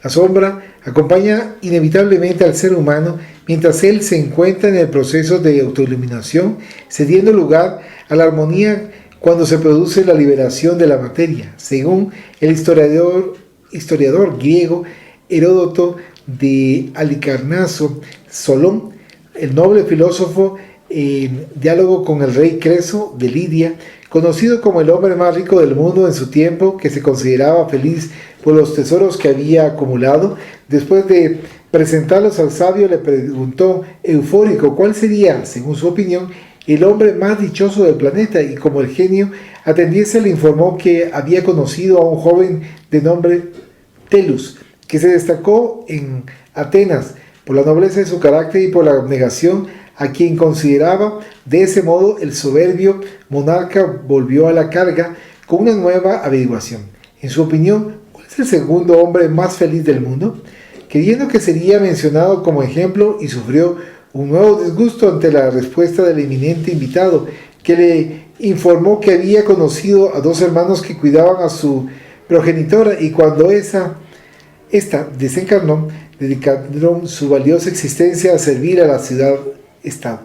Speaker 1: La sombra acompaña inevitablemente al ser humano mientras él se encuentra en el proceso de autoiluminación, cediendo lugar a la armonía cuando se produce la liberación de la materia. Según el historiador griego Heródoto de Halicarnaso, Solón, el noble filósofo, en diálogo con el rey Creso de Lidia, conocido como el hombre más rico del mundo en su tiempo, que se consideraba feliz por los tesoros que había acumulado, después de presentarlos al sabio, le preguntó, eufórico, cuál sería, según su opinión, el hombre más dichoso del planeta, y como el genio atendiese, le informó que había conocido a un joven de nombre Telus, que se destacó en Atenas por la nobleza de su carácter y por la abnegación a quien consideraba. De ese modo, el soberbio monarca volvió a la carga con una nueva averiguación. En su opinión, ¿cuál es el segundo hombre más feliz del mundo? Creyendo que sería mencionado como ejemplo, y sufrió un nuevo disgusto ante la respuesta del eminente invitado, que le informó que había conocido a dos hermanos que cuidaban a su progenitora, y cuando esta desencarnó, dedicaron su valiosa existencia a servir a la ciudad-estado.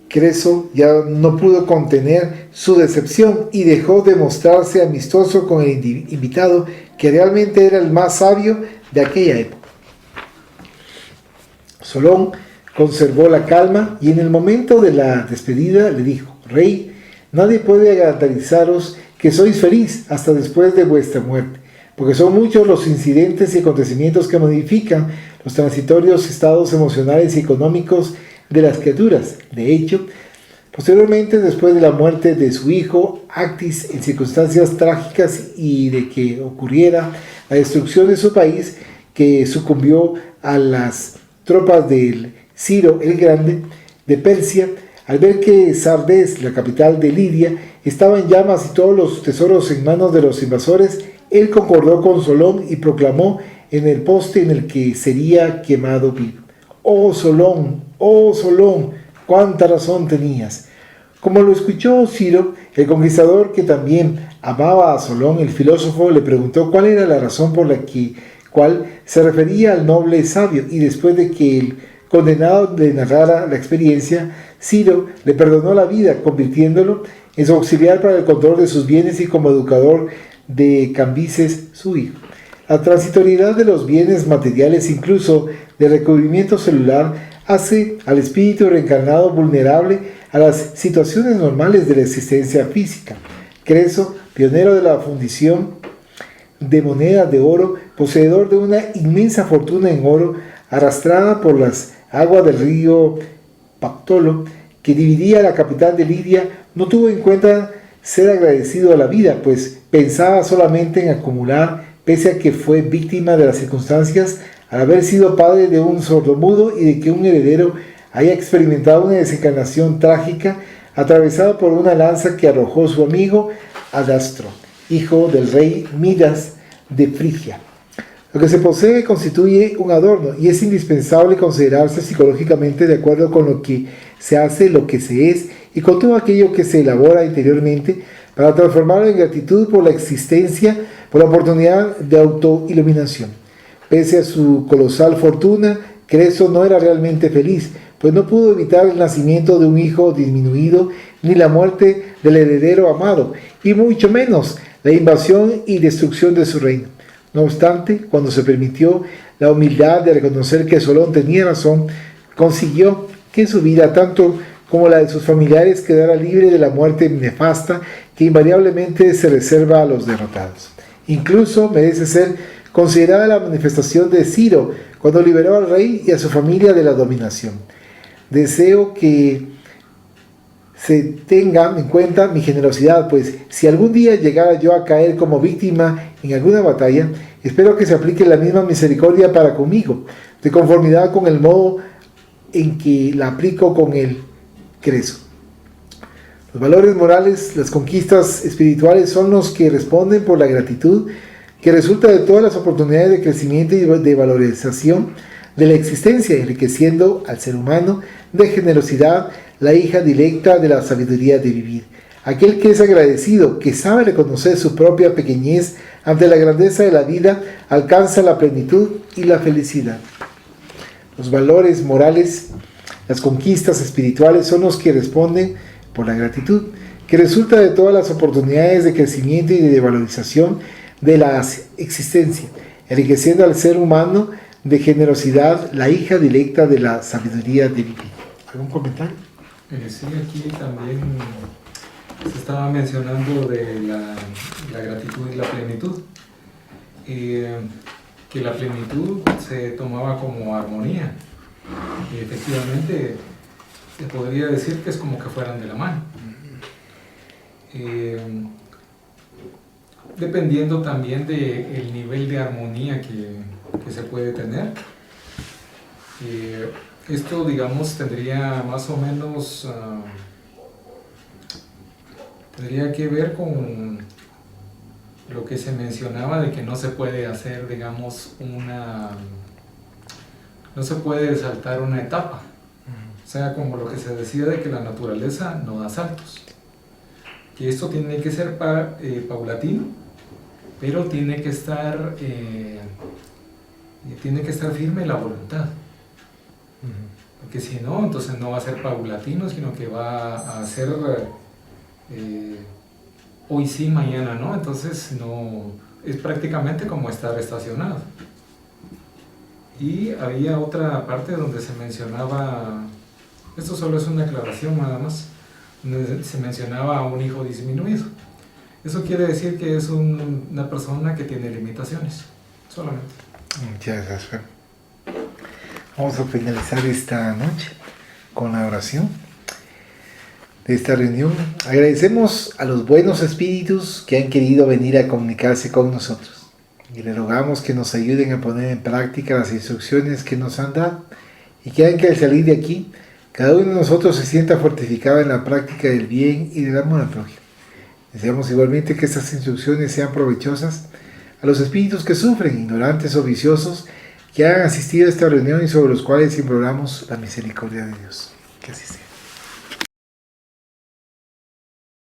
Speaker 1: Creso ya no pudo contener su decepción y dejó de mostrarse amistoso con el invitado, que realmente era el más sabio de aquella época. Solón conservó la calma y en el momento de la despedida le dijo: Rey, nadie puede garantizaros que sois feliz hasta después de vuestra muerte, porque son muchos los incidentes y acontecimientos que modifican los transitorios estados emocionales y económicos de las criaturas. De hecho, posteriormente, después de la muerte de su hijo Actis, en circunstancias trágicas y de que ocurriera la destrucción de su país, que sucumbió a las tropas del Ciro el Grande de Persia, al ver que Sardes, la capital de Lidia, estaba en llamas y todos los tesoros en manos de los invasores, él concordó con Solón y proclamó en el poste en el que sería quemado vivo: oh Solón, cuánta razón tenías. Como lo escuchó Ciro, el conquistador, que también amaba a Solón, el filósofo le preguntó cuál era la razón por la cual se refería al noble sabio, y después de que el condenado le narrara la experiencia, Ciro le perdonó la vida, convirtiéndolo en su auxiliar para el control de sus bienes y como educador de Cambises, su hijo. La transitoriedad de los bienes materiales, incluso de recubrimiento celular, hace al espíritu reencarnado vulnerable a las situaciones normales de la existencia física. Creso, pionero de la fundición de monedas de oro, poseedor de una inmensa fortuna en oro, arrastrada por las aguas del río Pactolo, que dividía la capital de Lidia, no tuvo en cuenta ser agradecido a la vida, pues pensaba solamente en acumular, pese a que fue víctima de las circunstancias al haber sido padre de un sordomudo y de que un heredero haya experimentado una desencarnación trágica atravesada por una lanza que arrojó su amigo Adastro, hijo del rey Midas de Frigia. Lo que se posee constituye un adorno y es indispensable considerarse psicológicamente de acuerdo con lo que se hace, lo que se es y con todo aquello que se elabora interiormente para transformarlo en gratitud por la existencia, por la oportunidad de autoiluminación. Pese a su colosal fortuna, Creso no era realmente feliz, pues no pudo evitar el nacimiento de un hijo disminuido, ni la muerte del heredero amado, y mucho menos la invasión y destrucción de su reino. No obstante, cuando se permitió la humildad de reconocer que Solón tenía razón, consiguió que su vida, tanto como la de sus familiares, quedara libre de la muerte nefasta que invariablemente se reserva a los derrotados. Incluso merece ser considerada la manifestación de Ciro cuando liberó al rey y a su familia de la dominación. Deseo que se tenga en cuenta mi generosidad, pues si algún día llegara yo a caer como víctima en alguna batalla, espero que se aplique la misma misericordia para conmigo, de conformidad con el modo en que la aplico con el Creso. Los valores morales, las conquistas espirituales son los que responden por la gratitud que resulta de todas las oportunidades de crecimiento y de valorización de la existencia, enriqueciendo al ser humano de generosidad, la hija directa de la sabiduría de vivir. Aquel que es agradecido, que sabe reconocer su propia pequeñez ante la grandeza de la vida, alcanza la plenitud y la felicidad. Los valores morales, las conquistas espirituales son los que responden por la gratitud, que resulta de todas las oportunidades de crecimiento y de valorización de la existencia, enriqueciendo al ser humano de generosidad, la hija directa de la sabiduría de vivir. ¿Algún comentario?
Speaker 2: Sí, aquí también se estaba mencionando de la gratitud y la plenitud. Que la plenitud se tomaba como armonía. Y efectivamente, se podría decir que es como que fueran de la mano. Dependiendo también del nivel de armonía que se puede tener. Esto, digamos, tendría más o menos, tendría que ver con lo que se mencionaba de que no se puede hacer, digamos, no se puede saltar una etapa. O sea, como lo que se decía de que la naturaleza no da saltos. Que esto tiene que ser paulatino, pero tiene que estar firme la voluntad. Porque si no, entonces no va a ser paulatino, sino que va a ser hoy sí, mañana no. Entonces no, es prácticamente como estar estacionado. Y había otra parte donde se mencionaba, esto solo es una aclaración nada más, donde se mencionaba a un hijo disminuido. Eso quiere decir que es una persona que tiene limitaciones, solamente.
Speaker 1: Muchas gracias. Vamos a finalizar esta noche con la oración de esta reunión. Agradecemos a los buenos espíritus que han querido venir a comunicarse con nosotros y le rogamos que nos ayuden a poner en práctica las instrucciones que nos han dado y que hagan que al salir de aquí cada uno de nosotros se sienta fortificado en la práctica del bien y del amor al prójimo. Deseamos igualmente que estas instrucciones sean provechosas a los espíritus que sufren, ignorantes o viciosos, que han asistido a esta reunión y sobre los cuales imploramos la misericordia de Dios. Que así sea.